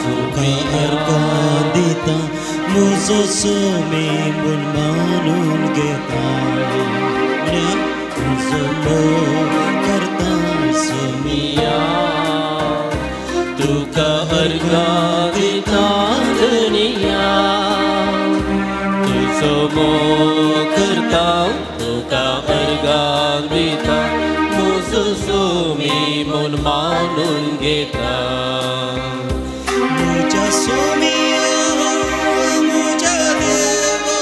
तुका अर्घ दिता मुजो सोमी म्हूण मानून घेता तुजो मोग करता सोमिया तुका अर्घ दिता धनिया तुजो मोग करता तुका अर्घ दिता मुजो सोमी म्हूण मानून घेता मुझ्या सोमिया मुझ्या देवा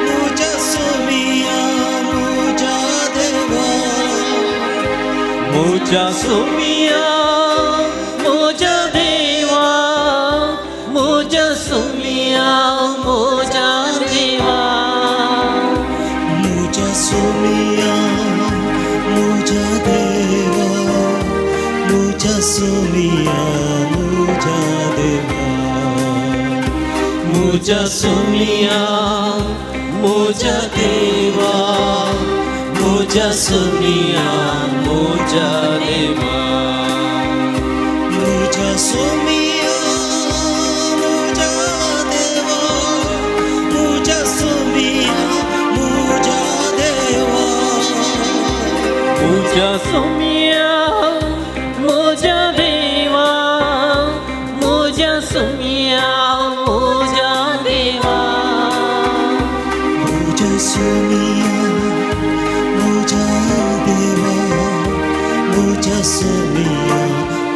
मुझ्या सोमिया मुझ्या देवा मुझ्या सोमिया मुझ्या देवा मुझ्या सोमिया मुझ्या देवा मुझ्या सोमिया मुझ्या देवा मुझ्या सोमिया मुझ्या देवा मुझ्या सोमिया मुझ्या देवा मुझ्या सोमिया मुझ्या देवा मुझ्या सोमिया मुझ्या देवा मुझ्या सोमिया मुझ्या देवा मुझ्या सोमिया मुझ्या देवा मुझ्या सोमिया मुझ्या देवा मुझ्या सोमिया मुझ्या देवा मुझ्या सोमिया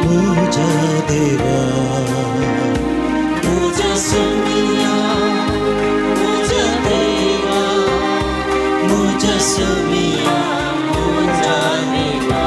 मुझ्या देवा मुझ्या सोमिया मुझ्या देवा मुझ्या सोमिया मुझ्या देवा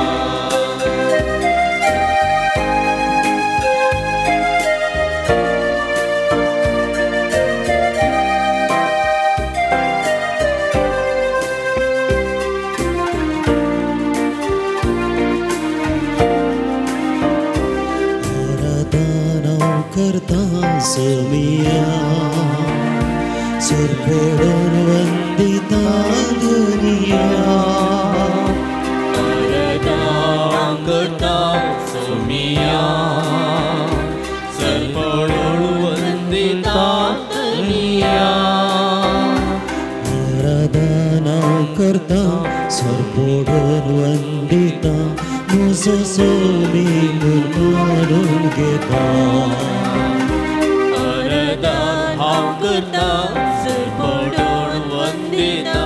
करता सोमिया सुर पडून वंदिता दुनिया करता सोमिया सुर पडून वंदिता दुनिया आराधना करता सुर पडून वंदिता मुझो सोमी मानून घेता करता सर पडून वंदिता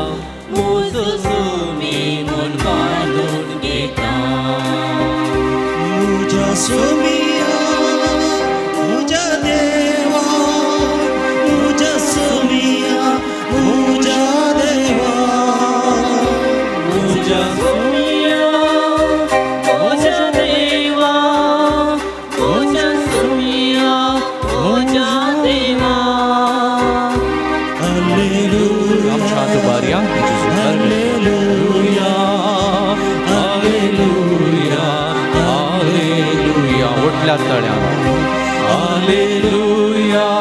मुझो सोमी म्हूण मानून घेता मुझ्या सोमिया मुझ्या देवा मुझ्या सोमिया मुझ्या देवा मुझ्या सोमिया मुझ्या देवा मुझ्या सोमिया मुझ्या देवा Maria, Hallelujah, Hallelujah, Hallelujah. Ottल्या तळ्यावर Hallelujah,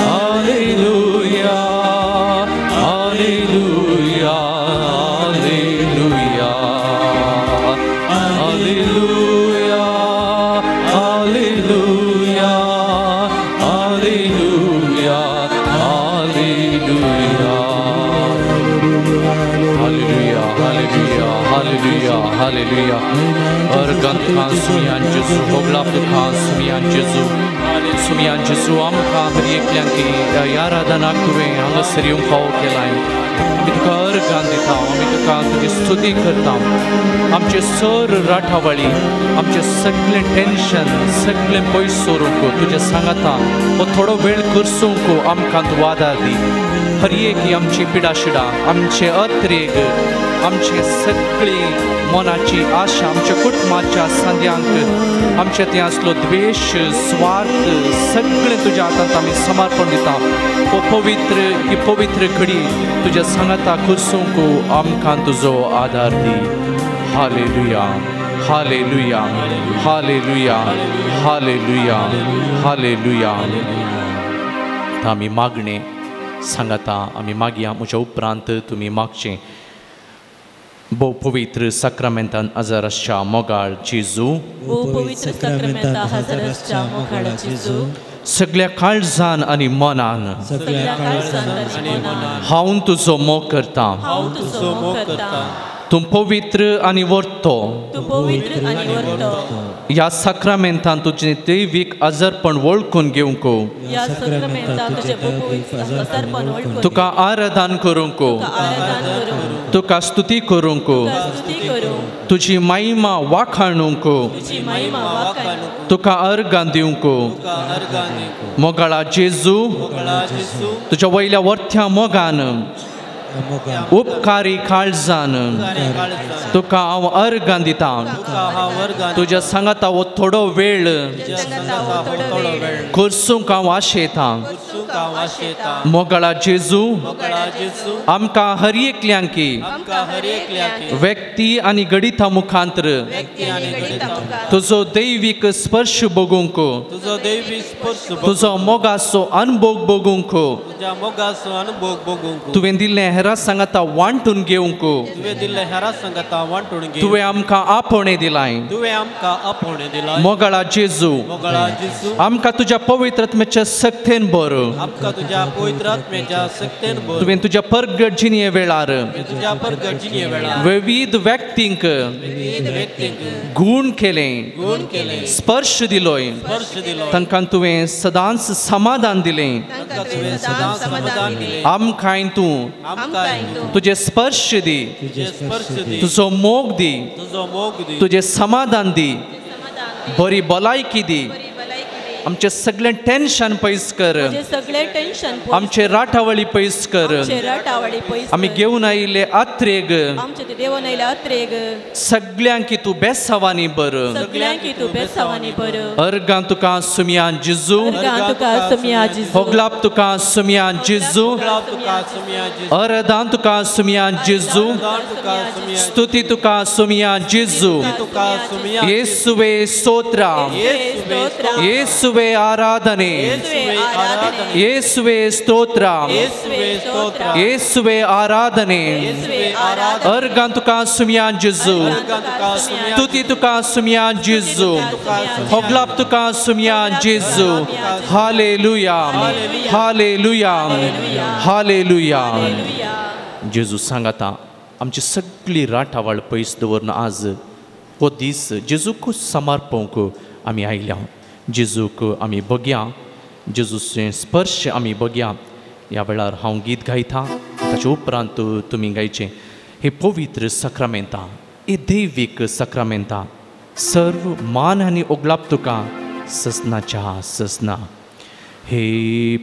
Hallelujah, Hallelujah, Hallelujah, Hallelujah, Hallelujah, Hallelujah, Hallelujah. Hallelujah, hallelujah, hallelujah, hallelujah. Organ kan sumian Jesu, oglap kan sumian Jesu. Sumian Jesu amka berieklian ki yaradana kuve hangasrium khau kelaim. आम्ही तुका अर्घान दिता आम्ही तुका तुजी स्तुती करता आमचे sir राठावळी आमचे सगळे tension सगळे पयस सोरूंक तुजे सांगाता हो थोडो वेळ करसूंक आमकां तूं वादार दी हर एक आमची पिडाशिडा आमचे अत्रेग आमचे सगळी मनाची आशा आमच्या कुटुंबाच्या सांद्यांक आमचे ते असलो द्वेष स्वार्थ सगळे तुज्या हातांत आमी समर्पण दिता हो पवित्र घडी तुज्या सांगाता खुसूंक आमकां तुजो आदार दी हालेलुया हालेलुया हालेलुया हालेलुया हालेलुया आमी मागणे सांगाता आमी मागया म्हज्या उपरांत तुमी मागचें Bo puvitr sacramentan azarascha mogal Jesu O पवित्र सक्रमेंता हजाराच्या मोखाळा जेजू सगळ्या काळजान आणि मनान सगळ्या काळजान आणि मनान हांव तुजो मोग करता हांव तुजो मोग करता तूं पवित्र आणि वर्तो तू पवित्र आणि वर्तो ह्या सक्रमेंतान तुजें दैवीक आजारपण वळखून घेवंक या सक्रमेंता तुझे पवित्र आजारपण वळखून तुका आराधन करूंक आराधन करूं तुका स्तुती करूंक स्तुती करूं तुजी महिमा वाखाणूंक तुझी महिमा वाखाणूं तुका अर्गां दिवंक मोगाळा जेजू तुज्या वयल्या वर्थ्या मोगान उपकारी काळजान तुका हांव अर्गां दिता तुज्या सांगाता हो थोडो वेळ करसूंक हांव आशेता मोगाळा जेजू आमकां हर एकल्यांकी व्यक्ती आनी गणिता मुखांतर तुजो दैवीक स्पर्श बगूंक तुजो मोगाचो अनुभव बगूंक तुवें दिल्लें हेरां सांगाता वांटून घेवंक तुवें आमकां आपणे दिलाय मोगाळा जेजू आमकां तुज्या पवित्र आत्म्याच्या सक्तेन भर तुवें तुज्या परगट जिणे वेळार विविध व्यक्तींक गूण केलें स्पर्श दिलोय तांकां तुवें सदांच समाधान दिलें आमकां तूं तुझे स्पर्श दी तुजो मोग दी तुझे समाधान दी बरी भलायकी दी आमचे सगळे टेन्शन पयस कर आमचे राठावळी पयस कर आमी घेवन आयिल्ले आत्रेग सगळ्यांक तूं बेसावानी बर अर्गां तुका सुमयान जेजू होगलाप तुका सुमयान जेजू आराधना तुका सुमयान जेजू स्तुती तुका सुमयान जेजू येसुवे स्तोत्र येसुवे आराधने येसुवे स्तोत्र येसुवे आराधने अर्गां तुका सुमयान जेजू स्तुती तुका सुमयान जेजू होगलाप तुका सुमयान जेजू हालेलुया हालेलुया हालेलुया जेजू सांगाता आमची सगळी राठावळ पयस दवरून आज हो दीस जेजूक समर्पवंक आमी आयल्या जेजूक आमी बगया जेजूचे स्पर्श आमी बगया ह्या वेळार हांव गीत गायता ताचे उपरांत तुमी गायचें हे पवित्र सक्रमेंता हे दैवीक सक्रमेंता सर्व मान आनी ओगलाप तुका ससनाच्या ससना हे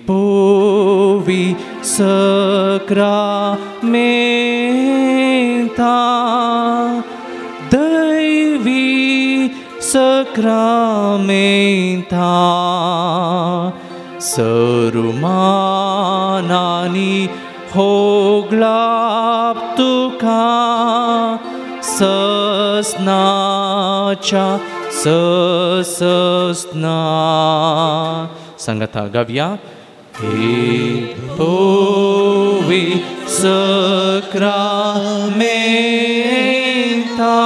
पवित्र सक्रमेंता दैवी सक्रमेंता सरुमानानी होगलाप तुका ससनाच्या ससना संगता गावया हे पवित्र सक्रमेंता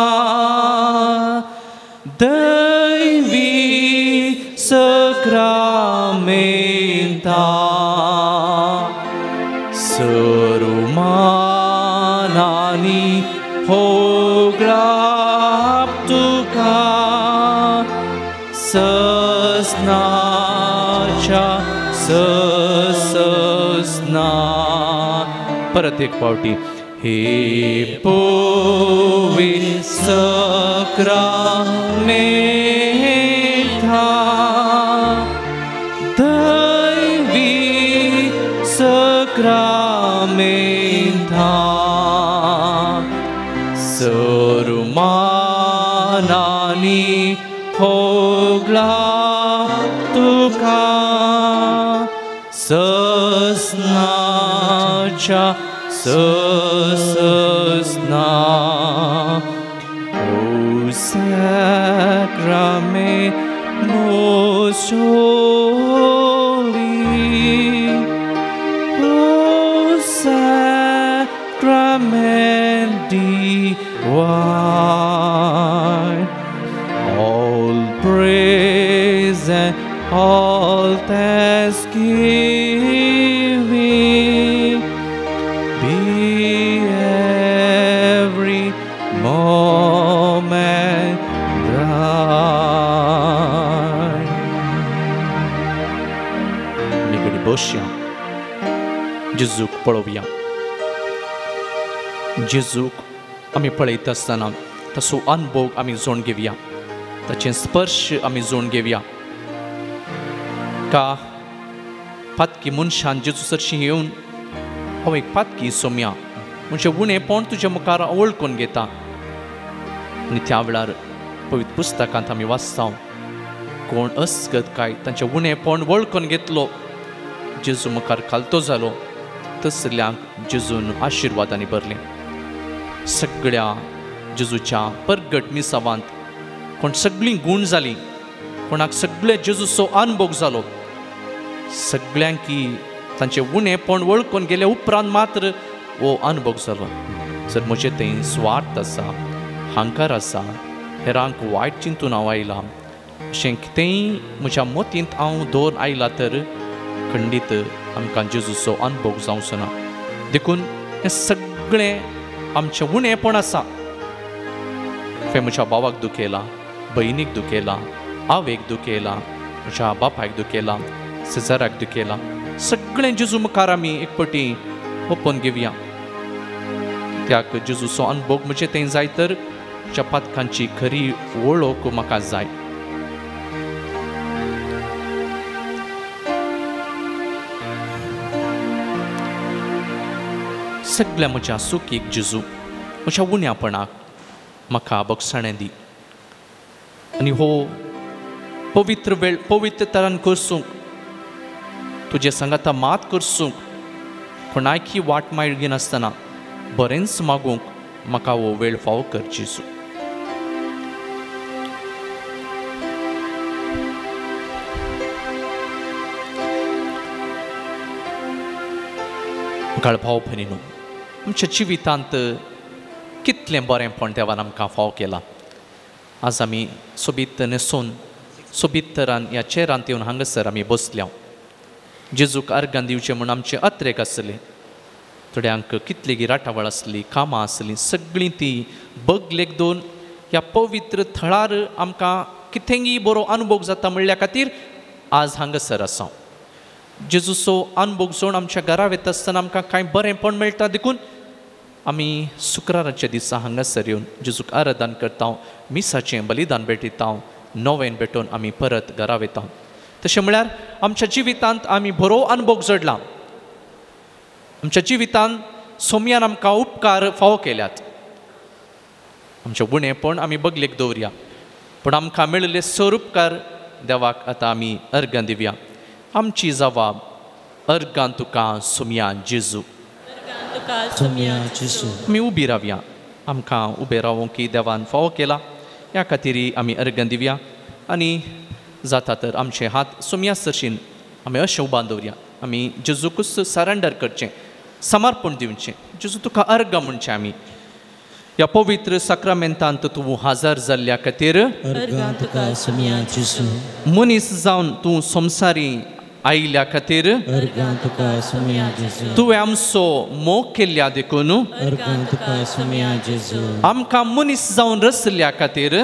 दैवी सक्रमेंता सरुमानानी होगलाप तुका ससनाच्या ससना परत एक पावटी हे पवित्र सक्रमेंता दैवी सक्रमेंता सरुमानानी होगलाप तुका ससनाच्या ससना O sacrament most holy, O sacrament divine. all thanksgiving be every moment thine. Nigdi बसया, जेजूक पळोवया. जेजूक आमी पळयता आसतना ताचो अनुभव आमी जोड घेवया, ताचे स्पर्श आमी जोड घेवया. का पातकी मनशान जेजू सरशी येवन हांव एक पातकी सोम्या म्हणजे उणेपण तुज्या मुखार वळखून घेता. आनी त्या वेळार पवित्र पुस्तकांत आमी वाचता कोण अस्गत काय तांचें उणेपण वळखून घेतलो, जेजू मुखार खालतो जालो, तसल्यांक जेजून आशिर्वादांनी भरलें. सगळ्या जेजूच्या परगट मिसावांत कोण सगळीं गूण जालीं, कोणाक सगळे जेजूचो अनुभव जालो, सगळ्यांकी तांचें उणेपण वळखून गेले उपरांत मात्र हो अनुभव जालो. जर म्हजें थंय स्वार्थ आसा, हांकार आसा, हेरांक वायट चिंतून हांव आयलां, अशें कितेंय म्हज्या मतींत हांव दवरून आयलां तर खंडीत आमकां जेजूचो अनुभव जावचो ना. देखून हें सगळें आमचें उणेपण आसा. हें म्हज्या भावाक दुखयलां, भयणीक दुखयलां, आवयक दुखयलां, म्हज्या बापायक दुखयलां, सिजराक दुखयलां. सगळें जेजू मुखार आमी एक पटी ओपन घेवया. त्याक जेजूचो अनुभव म्हणजे तें जाय तर म्हज्या पातकांची खरी वळख म्हाका जाय. सगळ्या म्हज्या सुखीक जेजू, म्हज्या उण्यापणाक म्हाका बक्षाणें दी. आनी हो पवित्र वेळ पवित्र तरान करसूंक, तुजे सांगाता मात करसूंक, कोणायकी वाट माळगी नासतना बरेंच मागूंक म्हाका हो वेळ फावो कर जेजू. भाव भयणीनो, आमच्या जिवितांत कितलें बरेंपण देवान आमकां फाव केलां. आज आमी सोबीत न्हेसून सोबीत तरान ह्या चेरांत येवन हांगासर आमी बसल्या. जेजूक अर्गां दिवचें म्हूण आमचें अत्रेक आसलें. थोड्यांक कितलीं राटावळ आसली, कामां आसलीं, सगळीं तीं बगलेक दोन ह्या पवित्र थळार आमकां कितेंय बरो अनुभव जाता म्हणल्या खातीर आज हांगासर आसा. जेजूचो अनुभव जोड आमच्या घरा वयता आसतना आमकां कांय बरेंपण मेळटा. देखून आमी शुक्राराच्या दिसा हांगासर येवन जेजूक आराधन करता, मिसाचें बलिदान भेटयता, नवें भेटोवन आमी परत घरा वयता. तशें म्हळ्यार आमच्या जिवितांत आमी बरो अनुभव जोडला. आमच्या जिवितांत सोम्यान आमकां उपकार फावो केल्यात. आमचें उणेपण आमी बगलेक दवरया, पूण आमकां मेळिल्ले सर उपकार देवाक आतां आमी अर्गां दिवया. आमची जबाब अर्गां तुका सोम्या जेजू. आमी उबी रावया. आमकां उबे रावूंक की देवान फावो केला ह्या खातीर आमी अर्गां दिवया. आनी जाता तर आमचे हात सोम्या सरशीन आमी अशें उबान दवरया. आमी जेजूकूच सरेंडर करचें, समर्पण दिवचें. जेजू तुका अर्गां म्हणचें आमी. ह्या पवित्र साक्रामेंतांत तूं हाजर जाल्ल्या खातीर मनीस जावन तूं संवसारी आयिल्ल्या खातीर तुवें आमचो मोग केल्ल्या देखून आमकां मनीस जावन रचल्या खातीर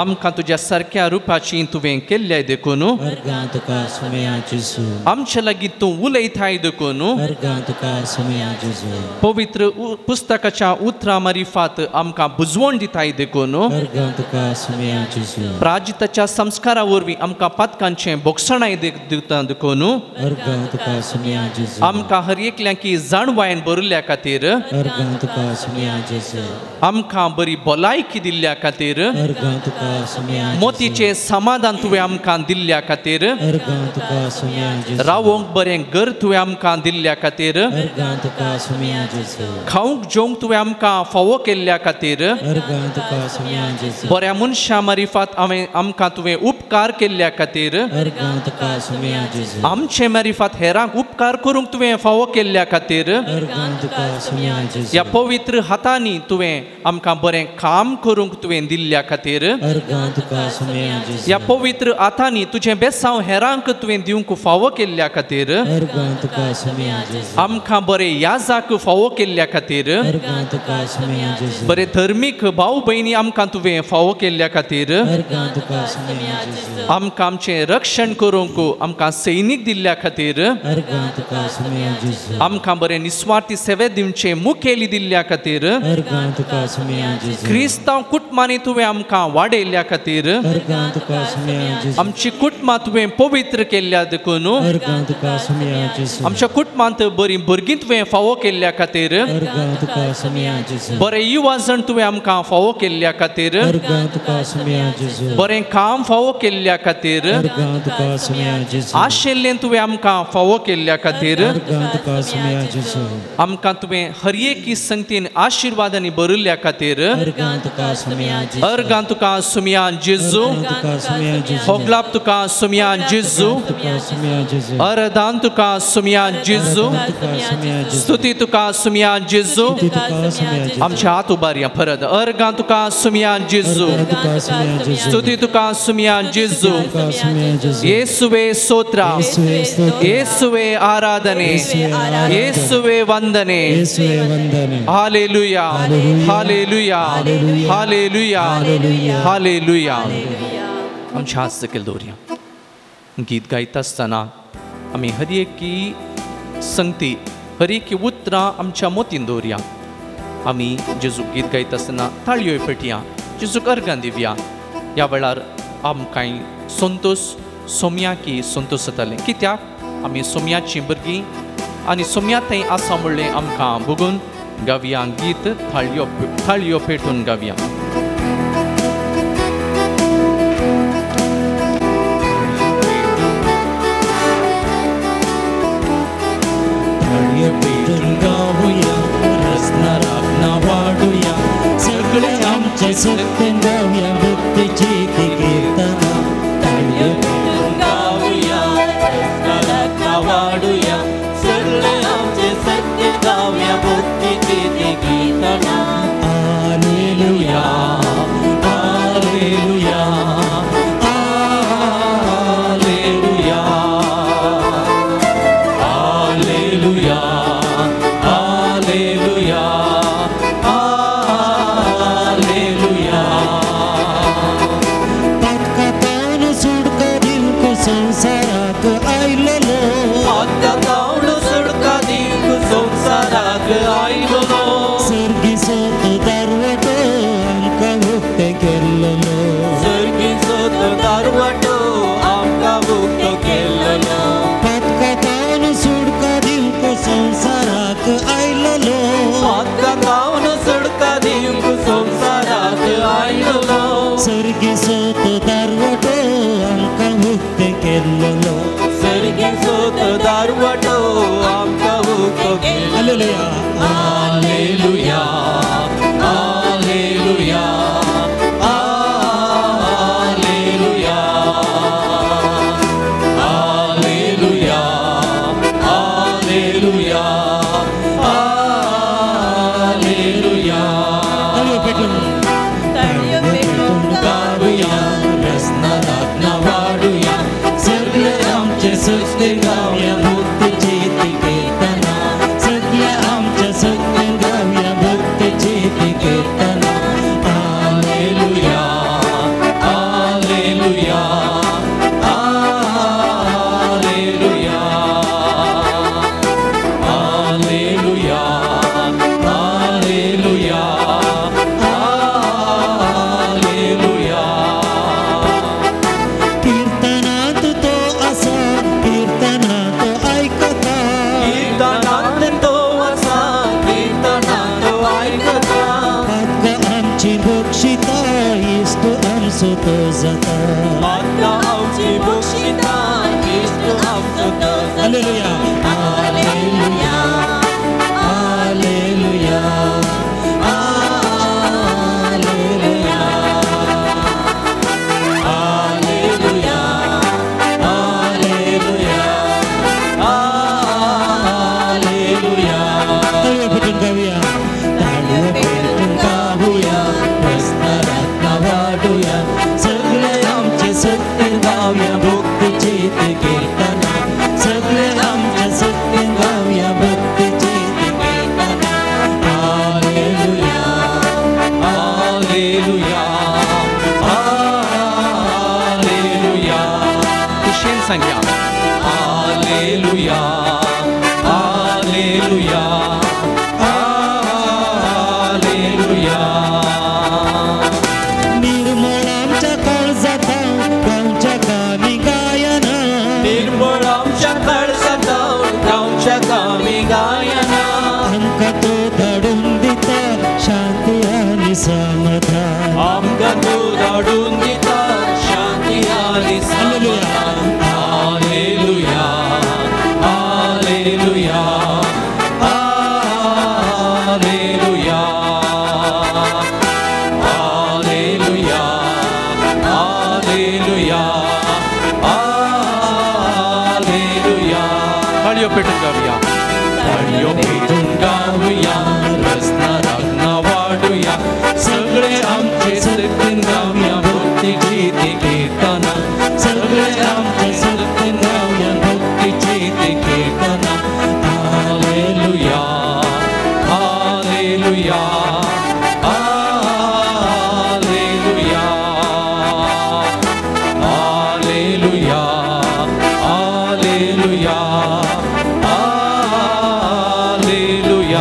आमकां तुज्या सारक्या रुपाची तुवें केल्ल्या देखून आमचे लागीं तूं उलयताय देखून पवित्र पुस्तकाच्या उतरां मारिफात आमकां बुजवण दिताय देखून प्राजिताच्या संस्कारा वरवीं आमकां पातकांचें बोक्षणाय दिता देखून आमकां हर एकल्यांकी जाणवायन बरयल्ल्या खातीर आमकां बरी भलायकी दिल्ल्या खातीर मोतीचें समाधान तुवें आमकां दिल्ल्या खातीर रावोंक बरें घर तुवें आमकां दिल्ल्या खातीर खावंक जेवंक तुवें आमकां फावो केल्ल्या खातीर बऱ्या मनशा मारिफात आमकां तुवें उपकार केल्ल्या खातीर अर्गां तुका सुमया जेजू आमचे मारिफात हेरांक उपकार करूंक तुवें फावो केल्ल्या खातीर अर्गां तुका सुमया जेजू ह्या पवित्र हातांनी तुवें आमकां बरें काम करूंक तुवें दिल्ल्या खातीर अर्गां तुका सुमया जेजू ह्या पवित्र हातांनी तुजें बेसांव हेरांक तुवें दिवंक फावो केल्ल्या खातीर अर्गां तुका सुमया जेजू आमकां बरें याजाक फावो केल्ल्या खातीर अर्गां तुका सुमया जेजू बरें धर्मीक भाव भयणी आमकां तुवें फावो केल्ल्या खातीर अर्गां तुका सुमया जेजू आमकां आमचें रक्षण करूंक आमकां सैनीक दिल्ल्या खातीर अर्गां तुका सुमया जेजू आमकां बरें निस्वार्थी सेवे दिवचें मुखेली दिल्ल्या खातीर अर्गां तुका सुमया जेजू क्रिस्तांव कुटुंबांनी तुवें आमकां वाडयल्ल्या खातीर अर्गां तुका सुमया जेजू आमची कुटुंबां तुवें पवित्र केल्ल्या देखून अर्गां तुका सुमया जेजू आमच्या कुटुंबांत बरीं भुरगीं तुवें फावो केल्ल्या खातीर अर्गां तुका सुमया जेजू बरें युवा जण तुवें आमकां फावो केल्ल्या खातीर अर्गां तुका सुमया जेजू बरें काम फावो केल्ल्या खातीर अर्गां तुका सुमया जेजू आशिल्लें तुवें आमकां फावो केल्ल्या खातीर अर्गां तुका सुमया जेजू आमकां तुवें हर एकी संगतीन आशिर्वादांनी भरिल्ल्या खातीर अर्गां तुका सुमया जेजू अर्गां तुका सुमयान जेजू तुका सुमया जेजू होगलाप तुका सुमयान जेजू तुका सुमया जेजू अरदान तुका सुमयान जेजू तुका सुमया जेजू स्तुती तुका सुमयान जेजू तुका सुमया जेजू आमच्या हात उबारया परत अर्गां तुका सुमयान जेजू तुका सुमया जेजू स्तुती तुका सुमयान जेजू तुका सुमया जेजू ಯೇಸುವೆ ಸ್ತೋತ್ರ ಯೇಸುವೆ ಆರಾಧನೆ ಯೇಸುವೆ ವಂದನೆ ಯೇಸುವೆ ವಂದನೆ हालेलुया हालेलुया हालेलुया हालेलुया आमच्या हात सकयल दवरया गीत गायता आसतना आमी हर एकी संगती हर एकी उतरां आमच्या मोतीन दवरया आमी जेजूक गीत गायता आसतना ताळयो पेटया जेजूक अर्गां दिवया ह्या वेळार आमकां संतोष सोम्या की संतोष जातालें कित्याक आमी सोम्याची भुरगीं आनी सोम्या थंय आसा म्हणलें आमकां बघून गावया गीत थाळयो पेटून गावया थाळयो पेटून गावया रसना राखना वाडूया सगळे आमचे सत्य गावया भक्तीची कीर्तना थाळयो पेटून गावया रसना राखना वाडूया सगळे आमचे सत्य गावया भक्तीची कीर्तना हालेलुया हालेलुया हालेलुया हालेलुया हालेलुया हालेलुया पटकन सुडका दिवक संसाराक आयलो पटकन सुडका दिवक संसाराक आयलो सर्गी सोत दारवटो आमकां मुक्त केल्लो सर्गी सोत दारवटो आमकां मुक्त केल्लो पटकन सुडका दिवक संसाराक आयलो पटकन सुडका दिवक संसाराक आयलो सर्गी सोत दारवटो आमकां मुक्त केल्लो सर्गी सोत दारवटो आमकां मुक्त केल्लो हालेलुया हालेलुया हालेलुया हालेलुया हालेलुया हालेलुया हालेलुया गावया रसना राखना वाडूया सगळे आमचे सत्य गावया मुक्तीची कीर्तना सगळे आमचे सत्य गावया भक्तीची कीर्तना हालेलुया हालेलुया हालेलुया हालेलुया हालेलुया हालेलुया कीर्तनात तो असा कीर्तनात ऐकता कीर्तनात तो असा कीर्तनात ऐकता आत्मा आमची बक्षिता इष्ट आमचो तो जाता आत्मा आमची बक्षिता इष्ट आमचो तो जाता हालेलुया हालेलुया हालेलुया हालेलुया हालेलुया गावया भक्तीचेत कीर्तना सगळे आमच्या सत्य गावया भक्तीचेत कीर्तना हालेलुया हालेलुया हालेलुया खुशेन सांगया हालेलुया हालेलुया हालेलुया निर्मळ आमच्या काळजात गावच्या गावी गायना निर्मळ आमच्या काळजात गावच्या गावी गायना आमका तो धाडून दिता शांती आणि समाधान आमका तो धाडून दिता शांती आणि समाधान हालेलुया हालेलुया हालेलुया हालेलुया हालेलुया हालेलुया ताळयो पेटून गाऊया ताळयो पेटून गाऊया रसना रागना वाढूया सगळे आमचे सत्य गाऊया भक्तीची ते कीर्तना सगळे आमचे सत्य गाऊया भक्तीची ते कीर्तना हालेलुया हालेलुया हालेलुया हालेलुया हालेलुया हालेलुया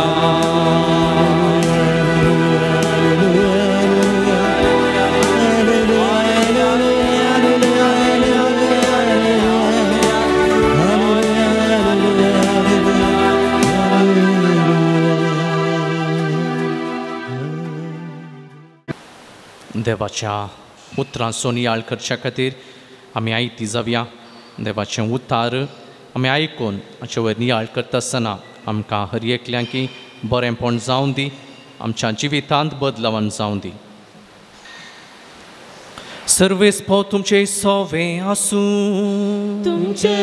देवाच्या उतरांचो नियाळ करच्या खातीर आमी आयती जावया देवाचें उतार आमी आयकून हाचे वयर नियाळ करता आसतना आमकां हर एकल्यांकी बरेंपण जावं दी आमच्या जिवितांत बदलावण जावं दी सर्वेस्पो तुमचे सोवे आसूं तुमचे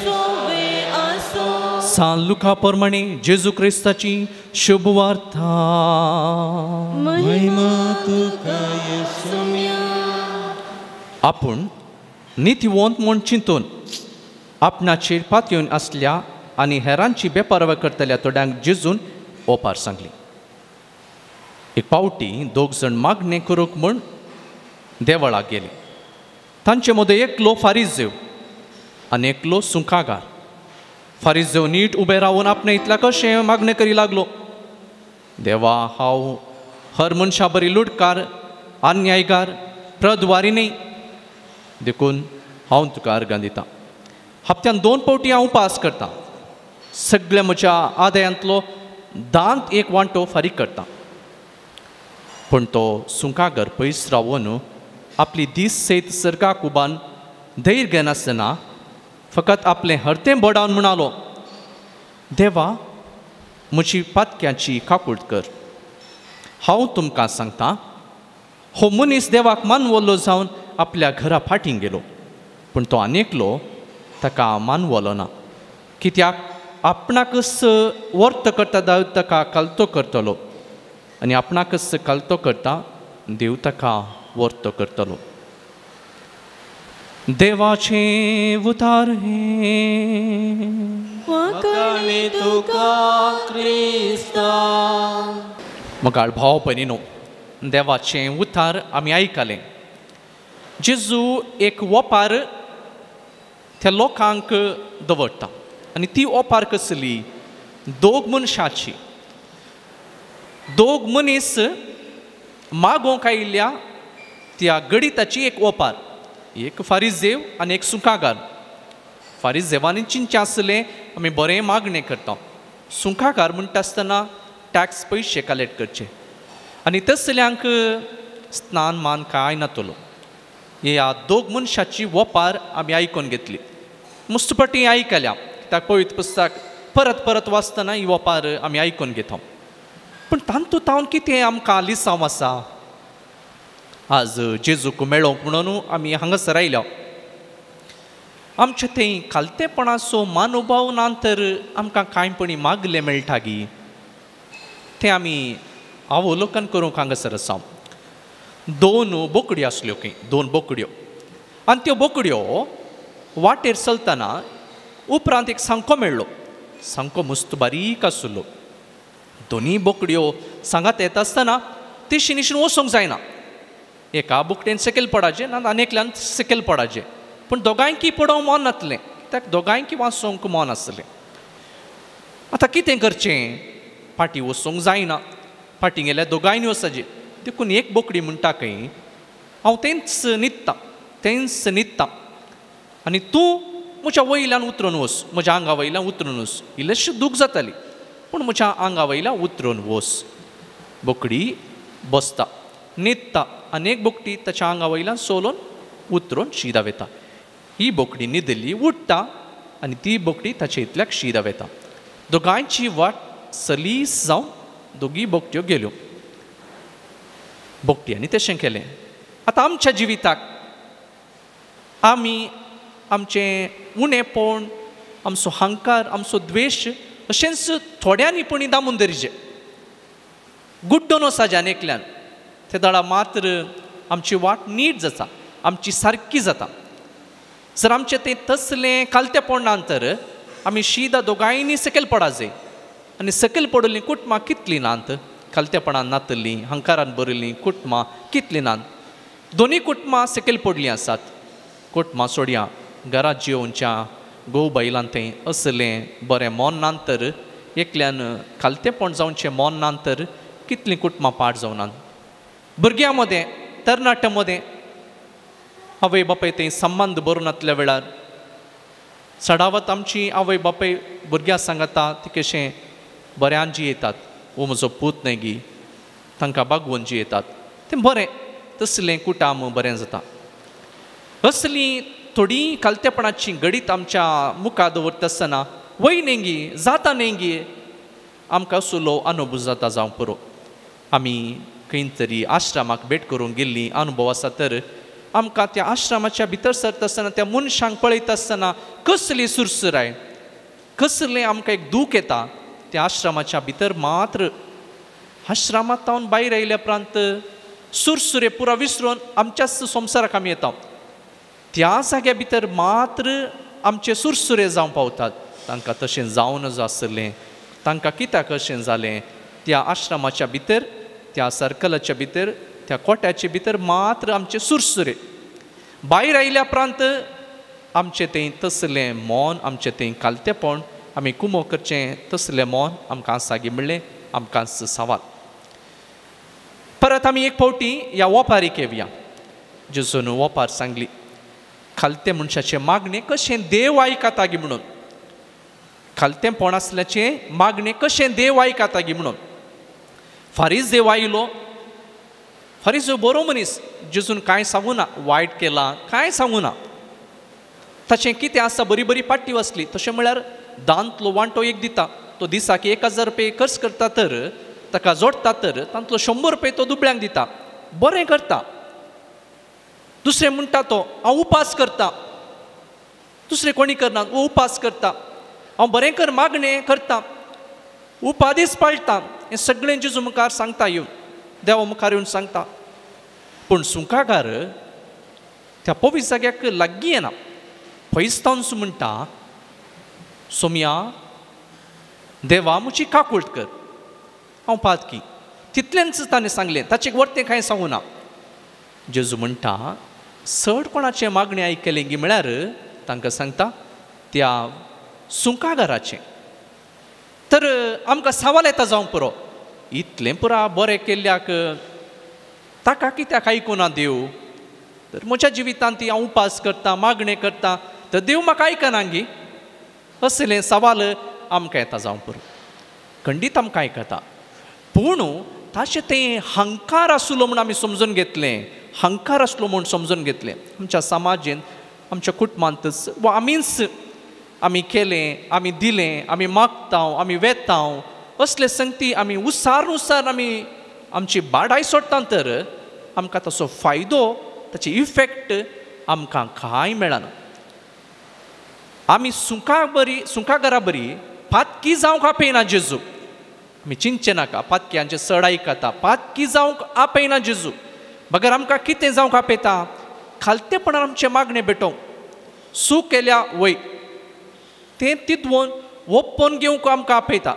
सोवे आसो सान लुका प्रमाणे जेजू क्रिस्ताची शुभ वार्ता महिमा तुका येशूया आपूण नितीवंत म्हूण चिंतून आपणाचेर पातयेवन आसल्या आनी हेरांची बेपरवा करतल्या थोड्यांक जेजून ओपार सांगली एक पावटी दोग जाण मागणें करूंक म्हूण देवळाक गेले तांचे मदें एकलो फारिजेव आनी एकलो सुंकागार फारिजेव नीट उबे रावन आपणे इतल्या कशें मागणें करी लागलो देवा हांव हर मनशा बरी लुटकार अन्यायकार प्रद्वारी न्ही देखून हांव तुका अर्गां दितां हप्त्यान 2 पावटी हांव उपास करतां सगळ्या म्हज्या आदायांतलो 10 एक वांटो फारीक करतां पूण तो सुंकागर पयस रावन आपली दीस सयत सर्गाक उबान धैर्य घेनासतना फकत आपलें हरतें बोडावन म्हणालो देवा म्हजी पातक्याची काकूट कर हांव तुमकां सांगतां हो मनीस देवाक मानवलो जावन आपल्या घरा फाटीं गेलो पूण तो आनेकलो ताका मानवलो ना कित्याक आपणाकच वर्त करता देव ताका कालतो करतलो आनी आपणाकच कालतो करता देव ताका वर्त करतलो देवाचें उतार हे वाकणे तुका क्रिस्ता मगाळ भाव भयणीनो देवाचें उतार आमी आयकलें जेजू एक ओपार त्या लोकांक दवरता आनी ती ओपार कसली दोग मनशाची दोग मनीस मागोवंक आयिल्ल्या त्या गणिताची एक ओपार एक फारिजेव आनी एक सुंकागार फारिजेवांनी चिंतचें आसलें आमी बरें मागणें करता सुंकागार म्हणटा आसतना टॅक्स पयशे कलेक्ट करचे आनी तसल्यांक स्नान मान कांय नातलो ह्या दोग मनशाची ओपार आमी आयकून घेतली मुस्तपटी आयकल्या कित्याक पवित्र पुस्तक परत परत वाचतना ही ओपार आमी आयकून घेता पूण तांतून कितें आमकां लिसांव आसा आज जेजूक मेळोवंक म्हणून आमी हांगासर आयल्या आमचे थंय खालतेपणाचो मानुभाव नांतर आमकां कांयपणी मागलें मेळटा गी तें आमी अवलोकन करूंक हांगासर आसा 2 बोकड्यो आसल्यो खंय 2 बोकड्यो आनी त्यो बोकड्यो वाटेर चलतना उपरांत एक सांको मेळ्ळो. सांको मस्त बारीक आसलो. दोनी बोकड्यो सांगात येता आसतना ती शिनीशीन वचोंक जायना. एका बोकडेन सकयल पडाचें ना आनेकल्यान सकयल पडाचें. पूण दोगांयकी पडोवंक मन नासलें. कित्याक दोगांयकी वाचोंक मन आसलें. आतां कितें करचें? फाटीं वचोंक जायना. फाटीं गेल्यार दोगांयनी वचचें. देखून एक बोकडी म्हणटा खंय हांव तेंच न्हिदतां आनी तूं म्हज्या वयल्यान उतरून वच. म्हज्या आंगा वयल्यान उतरून वच. इल्लेशें दूख जाताली पूण म्हज्या आंगा वयल्यान उतरून वच. बोकडी बसता न्हिदता आनी एक बोकडी ताच्या आंगा वयल्यान सोलून उतरून शिदा वेता. ही बोकडी न्हिदली उठटा आनी ती बोकडी ताचे इतल्याक शिदा वेता. दोगांयची वाट सलीस जावन दोगी बोकड्यो गेल्यो. बोकड्यांनी तशें केलें. आतां आमच्या जिविताक आमी आमचें उणेपण, आमचो हंकार, आमचो द्वेश अशेंच थोड्यांनी पूण दामून दरिचें. गुड्डोन वचाचें आनेकल्यान. ते दाडा मात्र आमची वाट नीट जाता, आमची सारकी जाता. जर आमचें तें तसलें कालतेपण ना तर आमी शिदा दोगांयनी सकयल पडा जाय. आनी सकयल पडली कुटुंबां कितलीं नात. कालतेपणान नातलीं, हंकारान भरिल्लीं कुटुंबां कितलीं नात. दोनी कुटुंबां सकयल पडलीं आसात. कुटुंबां सोडया घरांत जेवनच्या घोव बायलांत तें असलें बरें मोन ना तर एकल्यान कालतेपण जावचें मोन ना तर कितलीं कुटुंबां पाड जावनात. भुरग्यां मदें तरणाट्या मदें आवय बापाय थंय संबंद बरो नासल्या वेळार सडावत आमची आवय बापाय भुरग्यां सांगता ती कशें बऱ्यान जियेतात. वो म्हजो पूत न्हय गी तांकां बागवून जियेतात. तें बरें तसलें कुटाम बरें जाता. असलीं थोडीं कालतेपणाचीं घडीत आमच्या मुखार दवरता आसतना वय नेंगी जाता नेंगी आमकां असलो अनुभव जाता जावं पुरो. आमी खंय तरी आश्रमाक भेट करूंक गेल्लीं अनुभव आसा तर आमकां त्या आश्रमाच्या भितर सरता आसतना त्या मनशांक पळयता आसतना कसली सुरसुराय, कसलें आमकां एक दूख येता. त्या आश्रमाच्या भितर मात्र आश्रमांत जावन भायर आयल्या उपरांत सुरसुरे पुरा विसरून आमच्याच संवसाराक आमी येता. त्या जाग्या भितर मात्र आमचे सुरसुरे जावं पावतात. तांकां तशें जावन आसलें. तांकां कित्याक अशें जालें? त्या आश्रमाच्या भितर, त्या सर्कलाच्या भितर, त्या कोट्याचे भितर मात्र आमचे सुरसुरे. भायर आयल्या उपरांत आमचें तें तसलें मोन, आमचें तें कालतेपण आमी कुमो करचें तसलें मोन आमकां सागी म्हणलें आमकांच सवाल. परत आमी एक फावटी ह्या ओपारीक येवया. जेजून ओपार सांगली खालते मनशाचे मागणे कशें देव आयकता गी म्हणून. खालतेपण आसल्याचें मागणे कशें देव आयकता गी म्हणून. फारीज आयलो. फारीज बरो मनीस. जेजून कांय सांगू ना, वायट केलां कांय सांगू ना. ताचें कितें आसा बरी बरी पाट्टी वाचली. तशें म्हळ्यार दांतलो वांटो एक दिता. तो दिसाक 1000 रुपये खर्च करता तर ताका जोडटा तर तांतलो 100 रुपये तो दुबळ्यांक दिता. बरें करता. दुसरें म्हणटा तो हांव उपास करता. दुसरें कोणी करना, वो उपास करता. हांव बरें कर मागणें करता, उपादीस पाळटा. हें सगळें जेजू मुखार सांगता येवन, देवा मुखार येवन सांगता. पूण सुंकागार त्या पवित्र जाग्याक लागीं येना. फैस्तांवस म्हणटा सोम्या देवा म्हजी काकूळट कर, हांव पातकी. तितलेंच ताणें सांगलें. ताचें वर्तें कांय सांगू ना. जेजू म्हणटा चड कोणाचें मागणें आयकलें गी म्हळ्यार तांकां सांगता त्या सुंकागाराचें. तर आमकां सवाल येता जावं पुरो इतलें पुरा बरें केल्ल्याक ताका कित्याक आयकुना देव. तर म्हज्या जिवितांत ती हांव उपास करता, मागणें करता, तर देव म्हाका आयकना गी. असलें सवाल आमकां येता जावं पुरो. खंडीत आमकां आयकता. पूण ताचें तें हंकार आसलो म्हूण आमी समजून घेतलें. हंकार आसलो म्हूण समजून घेतलें. आमच्या समाजीन, आमच्या कुटुंबांतच वा आमीच आमी केलें, आमी दिलें, आमी मागतांव, आमी वेतांव, असले संगती आमी उसार आमी आमची बाडाय सोडटा तर आमकां ताचो फायदो, ताची इफेक्ट आमकां कांय मेळना. आमी सुंकागारा बरी पातकी जावंक आपयना जेजू. आमी चिंतचे नाका पातक्यांचे चड आयकता. पातकी जावंक आपयना जेजू. बगर आमकां कितें जावंक आपयता? खालतेपणान आमचे मागणे भेटोंक सू केल्या वय तें तितवून ओप्पोन घेवंक आमकां आपयता.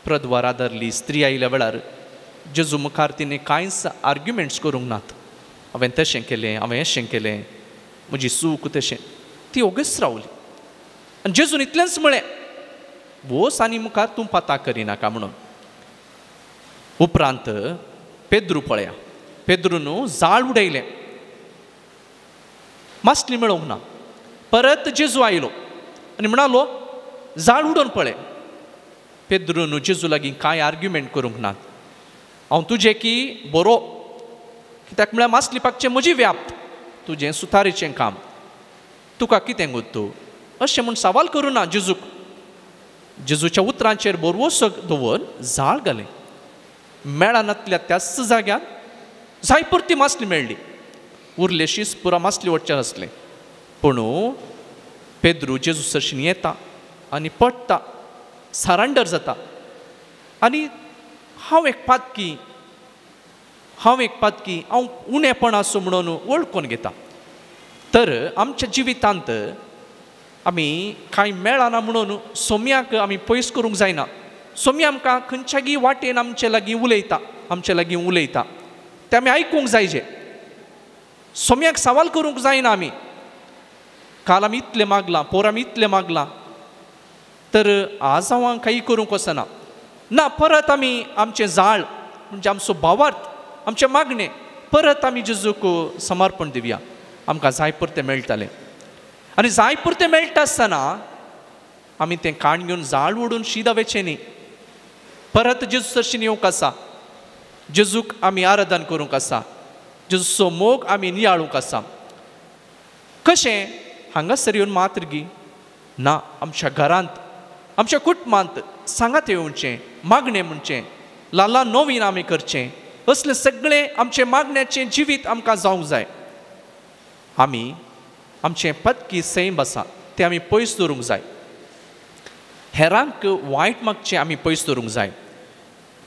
प्रद्वारा धरली स्त्री आयिल्ल्या वेळार जेजू मुखार तिणें कांयच आर्ग्युमेंट्स करूंक नात. हांवें तशें केलें, हांवें अशें केलें, म्हजी सूक तशें, ती ओगच रावली. आनी जेजून इतलेंच म्हळें, वोस आनी मुखार तूं पाता करिनाका म्हणून. उपरांत पेद्रू पळया, पेद्रून जाळ उडयलें, मासली मेळोंक ना. परत जेजू आयलो आनी म्हणालो जाळ उडोवन पळय. पेद्रून जेजू लागीं कांय आर्ग्युमेंट करूंक नात. हांव तुजें की बरो, कित्याक म्हळ्यार मासली पागचें म्हजी व्याप्त, तुजें सुतारीचें काम, तुका कितें गुत्तू अशें म्हूण सवाल करूं ना जेजूक. जेजूच्या उतरांचेर बरवोसो दवर जाळ घालें. मेळानांतल्या त्याच जाग्यार जाय पुरती मासली मेळ्ळी. उरलेशीच पुरा मासली वटचें आसलें. पूण पेद्रू जेजू सरशीन येता आनी पडटा, सरेंडर जाता आनी हांव एक पातकी हांव उणेपण आसूं म्हणून वळखून घेता. तर आमच्या जिवितांत आमी कांय मेळना म्हणून सोम्याक आमी पयस करूंक जायना. सोमी आमकां खंयच्याय वाटेन आमचे लागीं उलयता तें आमी आयकूंक जायजें. सोम्याक सवाल करूंक जायना आमी, काल आमी इतलें मागलां, पोर आमी इतलें मागलां, तर आज हांव काही करूंक वचना ना. परत आमी आमचें जाळ म्हणजे आमचो भावार्थ, आमचें मागणें परत आमी जेजूक समर्पण दिवया. आमकां जाय पुरतें मेळटलें. आनी जाय पुरतें मेळटा आसतना आमी तें काण घेवन जाळ ओडून शीद वेचें न्ही. परत जेजू सरशीन येवंक आसा, जेजूक आमी आराधन करूंक आसा, जेजूचो मोग आमी नियाळूंक आसा. कशें हांगासर येवन मात्र गी ना, आमच्या घरांत, आमच्या कुटुंबांत सांगात येवचें, मागणें म्हणचें, ल्हान नवीन आमी करचें. असलें सगळें आमचें मागण्याचें जिवीत आमकां जावंक जाय. आमी आमचें पत्की सैम आसा तें आमी पयस दवरूंक जाय. हेरांक वायट मागचें आमी पयस दवरूंक जाय.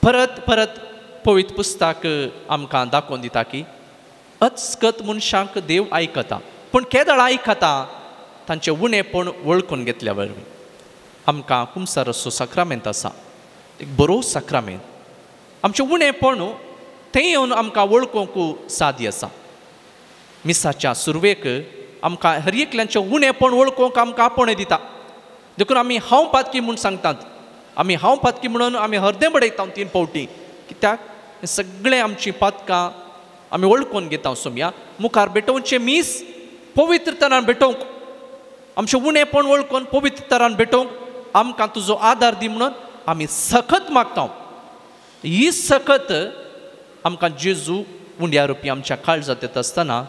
परत परत पवित्र पुस्तक आमकां दाखोवन दिता की अचकत मनशांक देव आयकता, पूण केदळ आयकता तांचें उणेपण वळखून घेतल्या वरवीं. आमकां कुमसारचो सक्रामेंत आसा, एक बरो सक्रामेंत. आमचें उणेपण तें येवन आमकां वळखूंक सादी आसा. मिसाच्या सुरवेक आमकां हर एकल्यांचें उणेपण वळखूंक आमकां आपणे दिता. देखून आमी हांव पातकी म्हूण सांगतात, आमी हांव पातकी म्हणून आमी हरदें बडयता 3 फावटी, कित्याक हें सगळें आमचीं पातकां आमी वळखून घेता. सोम्या मुखार भेटोवचें मीस पवित्र तरान भेटोवंक, आमचें उणेपण वळखून पवित्र तरान भेटोवंक आमकां तुजो आदार दी म्हणून आमी सखत मागता. ही सखत आमकां जेजू उंड्या रुपी आमच्या काळजांत येता आसतना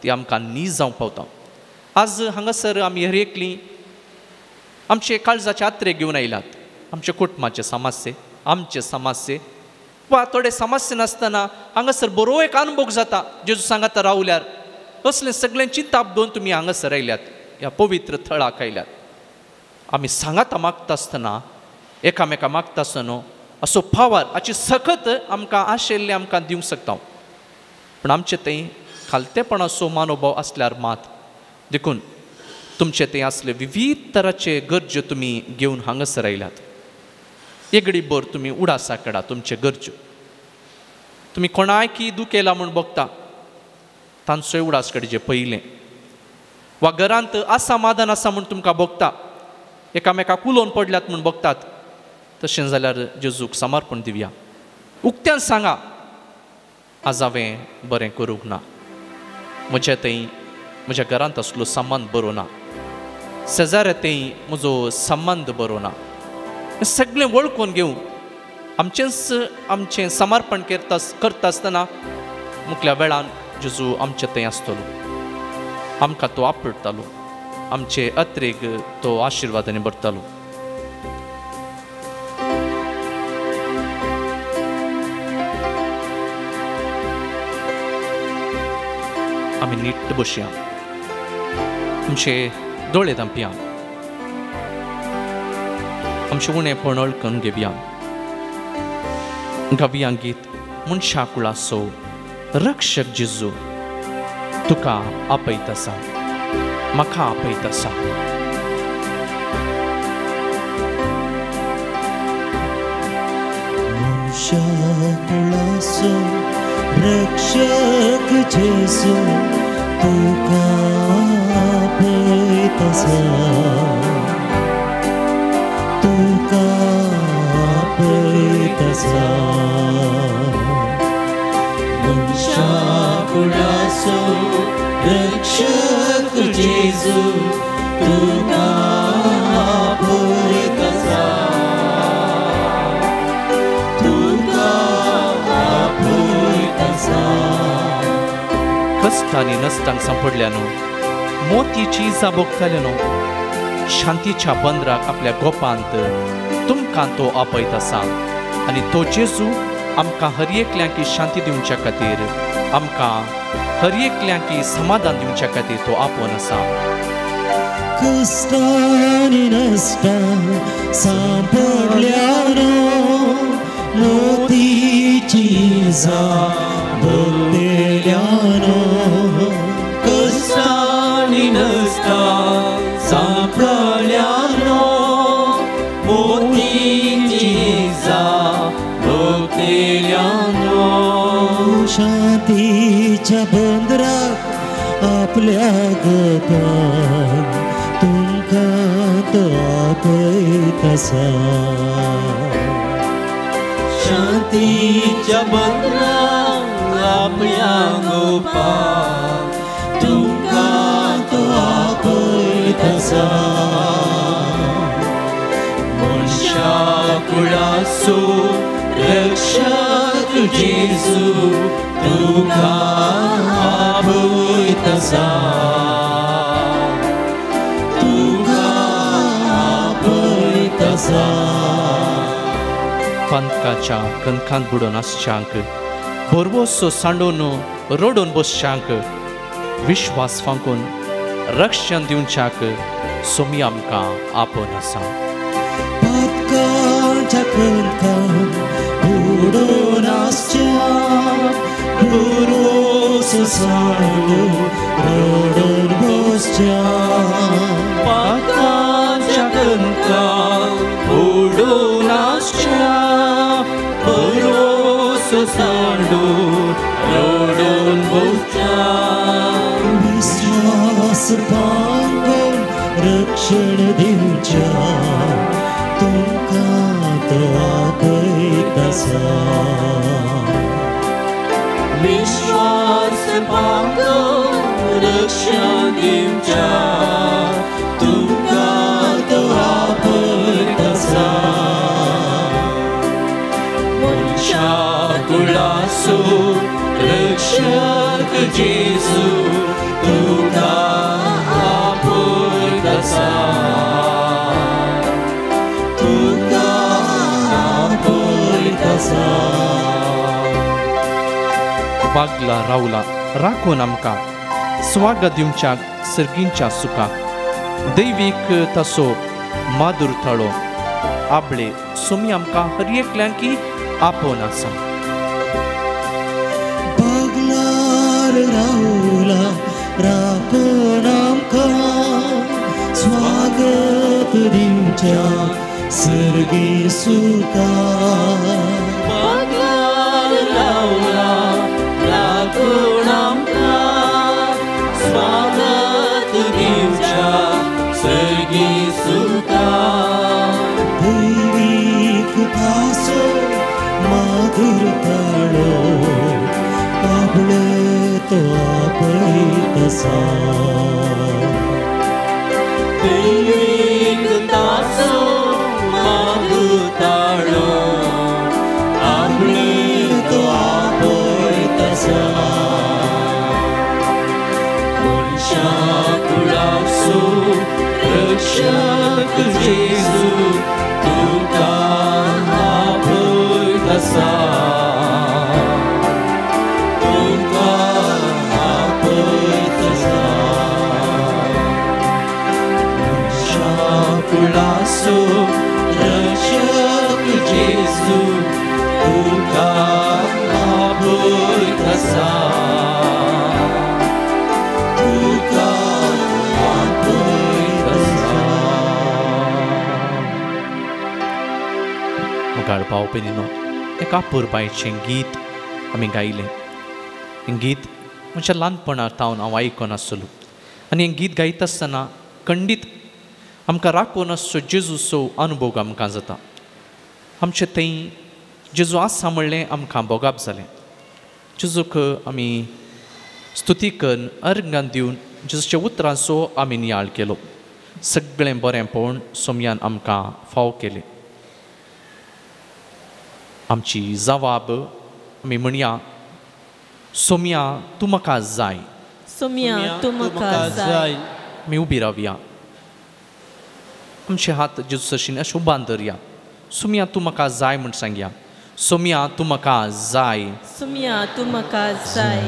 ती आमकां नीज जावंक पावता. आज हांगासर आमी हर एकलीं आमचे काळजाचे आत्रे घेवन आयल्यात. आमचे कुटुंबाचे समस्ये, आमचे समस्ये वा थोडे समस्ये नासतना हांगासर बरो एक अनुभव जाता. जेजू सांगात रावल्यार असलें सगळें चिंताप दोन तुमी हांगासर आयल्यात, ह्या पवित्र थळाक आयल्यात. आमी सांगाता मागता आसतना, एकामेका मागता आसतना असो फावार हाची सखत आमकां आशिल्लें आमकां दिवंक शकता. पूण आमचें तें खालतेपणाचो मनोभाव आसल्यार मात देखून तुमचे तें असले विविध तराचे गरजो तुमी घेवन हांगासर आयल्यात. एगडी भर तुमी उडासा काडा तुमचे गरजो. तुमी कोणाय की दुखेला म्हूण बघता तांचोय उडास काडचे पयलें. वा घरांत असमाधान आसा म्हूण तुमकां बघता, एकामेकाक उलोवन पडल्यात म्हूण बघतात, तशें जाल्यार जेजूक समर्पण दिवया. उक्त्यान सांगा, आज हांवें बरें करूंक ना, म्हज्या घरांत असलो संबंद बरो ना, शेजाऱ्या थंय म्हजो संबंद बरो ना. सगळें वळखून घेवन आमचें समर्पण करता आसतना मुखल्या वेळान जेजू आमचे थंय आसतलो. आमकां तो आपडटालो, आमचे अत्रेक तो आशिर्वादांनी भरतालो. आमी नीट बसया, आमचे दोळे धांपया, आमचे उणेपण वळखून घेवया. गावया गीत मनशा कुळाचो रक्षक जेजू, तुका आपयत आसा, म्हाका आपयत आसा. कुळासो रक्षक जेसू तुका आपयत आसा, तुका आपयत आसा. मनशा कुळासो रक्षक जेसू तुका आपयत आसा, कष्टांनी नश्टांक सांपडल्यानो, मोतीची जाबोगताल्यानो, शांतीच्या बंदराक आपल्या गोपांत तुमकां तो आपयत आसा. आनी तो जेजू आमकां हर एकल्यांकी शांती दिवच्या खातीर, आमकां हर एकल्यांकी समाधान दिवच्या खातीर तो आपोवन आसा. कष्टांनी नश्टांक सांपडल्यानो, मोतीची जाबोगतेल्यानो, कष्टांनी नश्टांक सांपडल्यानो, मोतीची जाबोगतेल्यानो, शांतीच्या बंदराक आपल्या गोपान तुमकां तो आपयत आसा. शांतीच्या बंदराक आपल्या गोपान तुमकां तो आपयत आसा. मनशा कुळासो रक्षक जेजू तुका आपयत आसा, तुका आपयत आसा. पंथकाच्या कणकांत बुडोवन आसच्यांक, बोरवोसो सांडून रोडून बसच्यांक, विश्वास फांकून रक्षण दिवच्याक सोमी आमकां आपोवन आसा. पंथकाच्या कणकांत बुडोवन आसच्यांक, बोरवोसो सांडून रोडून बसच्यांक, पंथकाच्या कणकांत बुडोवन आसच्यांक, बोरवोसो सांडून रोडून बसच्यांक, विश्वास पांगून रक्षण दिवच्या तुमकां तो आपयत आसा. विश्वास पांगून रक्षण दिवच्या तुमकां तो आपयत आसा. मनशा कुळासो रक्षक जेजू तुका आपयत आसा, तुका आपयत आसा. वागला रावला राखून आमकां स्वागत दिवच्याक सर्गींच्या सुखाक, दैवीक तसो मादूर थळो आपले सोमी आमकां हर एकल्यांकी आपोवन आसा. पगलार रावला राखून आमकां स्वागत दिवच्या सर्गी सुखाक. पगलार रावला राखून आमकां स्वागत दिवच्या सर्गी सुखाक. दैवीक तासो माधुर ताळो आपले तो आपयत आसा. दैवीक तासो माधुर ताळो आपले तो आपयत आसा. मनशा कुळासो रक्षक जेजू तुका आपयत आसा, तुका आपयत आसा. मनशा कुळासो रक्षक जेजू तुका आपयत आसा, सकाळ भाव भयणीनो एका पुरबायेचें गीत आमी गायलें हें गीत म्हज्या ल्हानपणांत हांव आयकोन आसलो आनी हें गीत गायता आसतना खंडीत आमकां राखून आसचो जेजूचो अनुभव आमकां जाता आमचें थंय जेजू आसा म्हणलें आमकां बोगाप जालें जेजूक आमी स्तुती करून अर्गां दिवन जेजूच्या उतरांचो आमी नियाळ केलो सगळें बरेंपण सोमयान आमकां फाव केलें आमची जबाब आमी म्हणया सोमया तूं म्हाका जाय सोमया तूं म्हाका जाय आमी उबी रावया आमचे हात जेजू सशीन अशें उबान धरया सोमया तूं म्हाका जाय म्हूण सांगया सोमया तूं म्हाका जाय सोमया तूं म्हाका जाय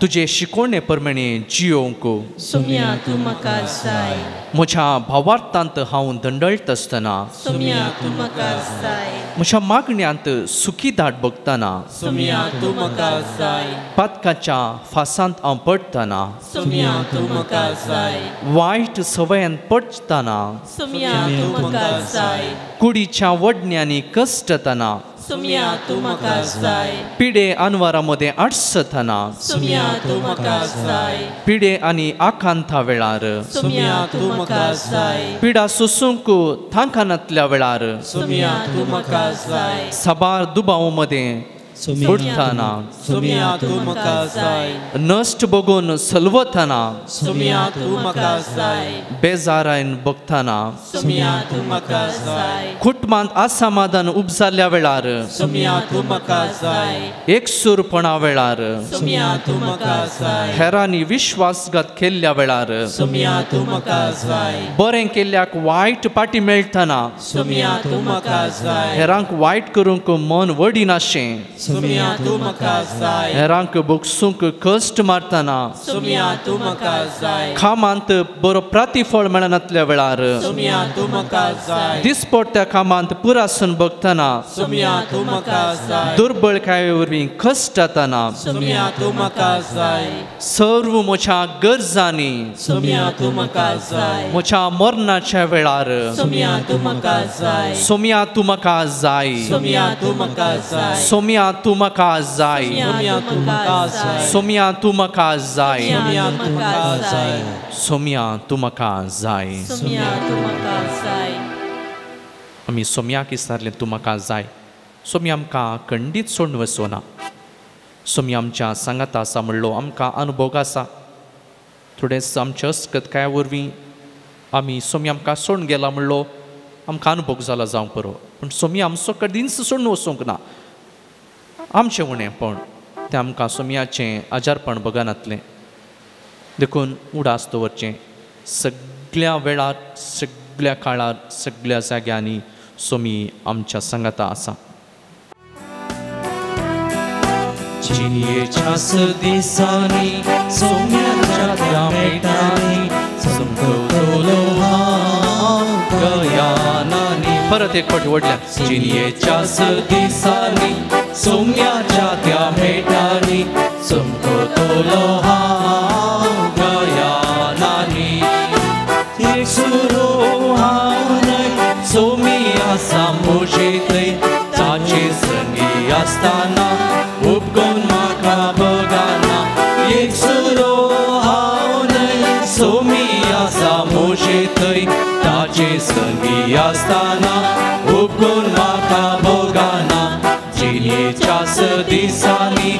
तुजे शिकोवणे प्रमाणे जियोंक सोमया तूं म्हाका जाय म्हज्या भावार्थांत हांव दंडळत आसतना सोमया तूं म्हाका जाय म्हज्या मागण्यांत सुखी धाड बगतना सोमया तूं म्हाका जाय पातकाच्या फासांत हांव पडटना सोमया तूं म्हाका जाय वायट संवयांत पडटना सोमया तूं म्हाका जाय कुडीच्या वडण्यांनी कश्टतना सोमया तूं म्हाका जाय पिडे अनवरा मदें आडसतना सोमया तूं म्हाका जाय पिडे आनी आकांता वेळार सोमया तूं म्हाका जाय पिडा सोसूंक थांकानांतल्या वेळार सोमया तूं म्हाका जाय साबार दुबाव मदें पडटना सोमया तूं म्हाका जाय नश्ट बगून सलवतना सोमया तूं म्हाका जाय बेजारायन बगतना सोमया तूं म्हाका जाय कुटुंबांत असमाधान उपजाल्ल्या वेळार सोमया तूं म्हाका जाय एकसूरपणा वेळार सोमया तूं म्हाका जाय हेरांनी विश्वासघात केल्ल्या वेळार सोमया तूं म्हाका जाय बरें केल्ल्याक वायट पाटी मेळटना सोमया तूं म्हाका जाय हेरांक वायट करूंक मन वडिनाशें सोमया तूं म्हाका जाय हेरांक बोगसूंक कश्ट मारतना सोमया तूं म्हाका जाय कामांत बरो प्रतिफळ मेळनातल्या वेळार सोमया तूं म्हाका जाय दिसपट्ट्या कामांत पुरासून बगतना सोमया तूं म्हाका जाय दुर्बळकाये वरवीं कश्ट जातना सोमया तूं म्हाका जाय सर्व म्हज्या गरजांनी सोमया तूं म्हाका जाय म्हज्या मरणाच्या वेळार सोमया तूं म्हाका जाय सोमया तूं म्हाका जाय सोमया तूं म्हाका जाय सोमया तूं म्हाका जाय सोमया तूं म्हाका जाय सोमया तूं म्हाका जाय सोमया तूं म्हाका जाय सोमया तूं म्हाका जाय सोमया तूं म्हाका जाय आमी सोमयाक विचारलें तूं म्हाका जाय सोमया आमकां खंडीत सोडून वचोना सोमया आमच्या सांगात आसा म्हणलो आमकां अनुभव आसा थोडेच आमच्या अस्कतकाया वरवीं आमी सोमया आमकां सोडून गेला म्हणलो आमकां अनुभव जाला जावंक पुरो पूण सोमया आमचो कधीच सोडून वचोंक ना आमचें उणेंपण तें आमकां सोमयाचें आजारपण बगनातलें देखून उडास दवरचें सगळ्या वेळार सगळ्या काळार सगळ्या जाग्यांनी सोमी आमच्या सांगाता आसा जियेच्या दिसांनी सोम्याच्या त्या मेटांनी समजलो हांव गयानांनी परत एक फावटी व्हडल्या जियेच्या दिसांनी सोम्याच्या त्या मेटांनी समजलो हांव गयानांनी एक सुरो हांव न्हय सोमी आसा म्हजे थंय ताचे संगी आसतना उपगोन म्हाका बगाना एक सुरो हांव न्हय सोमी आसा म्हजे थंय ताचे संगी आसतना उपगोन म्हाका बगाना जियेच्या दिसांनी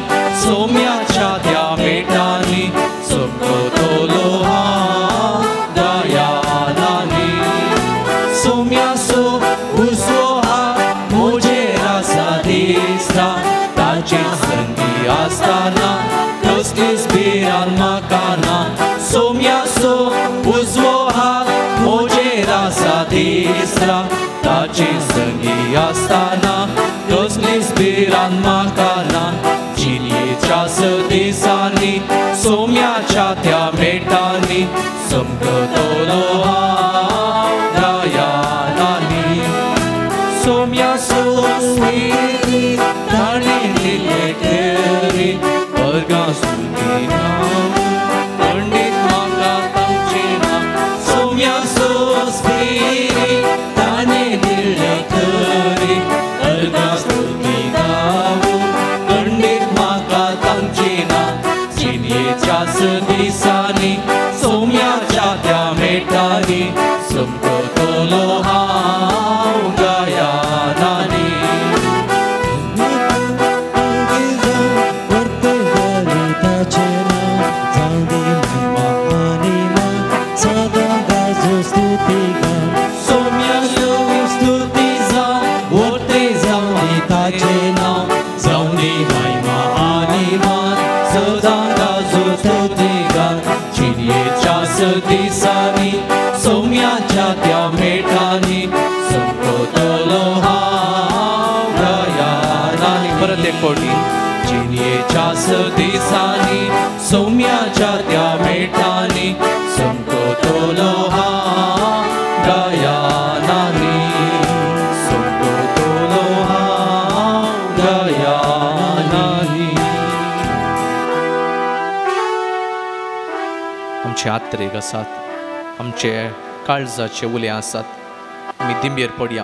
सोम्याच्या त्या मेटांनी समजलो हांव गयानांनी सोम्या सो उजवो हात म्हजेर आसा दिसता ताचे संगी आसतना कसलीच भिरांत म्हाका ना सोम्या सो उजवो हात म्हजेर आसा दिसता ताचे संगी आसतना कसलीच भिरांत म्हाका ना जियेच्या दिसांनी सोम्याच्या त्या मेटांनी समजलो हांव गयानांनी सोम्या सोस्पिरी ताणें दिले तेरी वर्गां सुटी नांव पंडीत म्हाका तांचें नांव सोम्या सोस्पिरी ताणें दिले तेरी वर्गां सुमको तोलो हांव गोंयानी दिसानी सोम्याच्या त्या मेठानी सुमको तोलो हांव गोंयानी परत एक फावटी चिनयेच्या दिसानी सोम्याच्या त्या मेठानी सुमको तोलो हांव गोंयानी सुमको तोलो हांव गोंयानी आमचे आत्रेक आसात आमचे काळजाचे उले आसात आमी दिंबेर पडया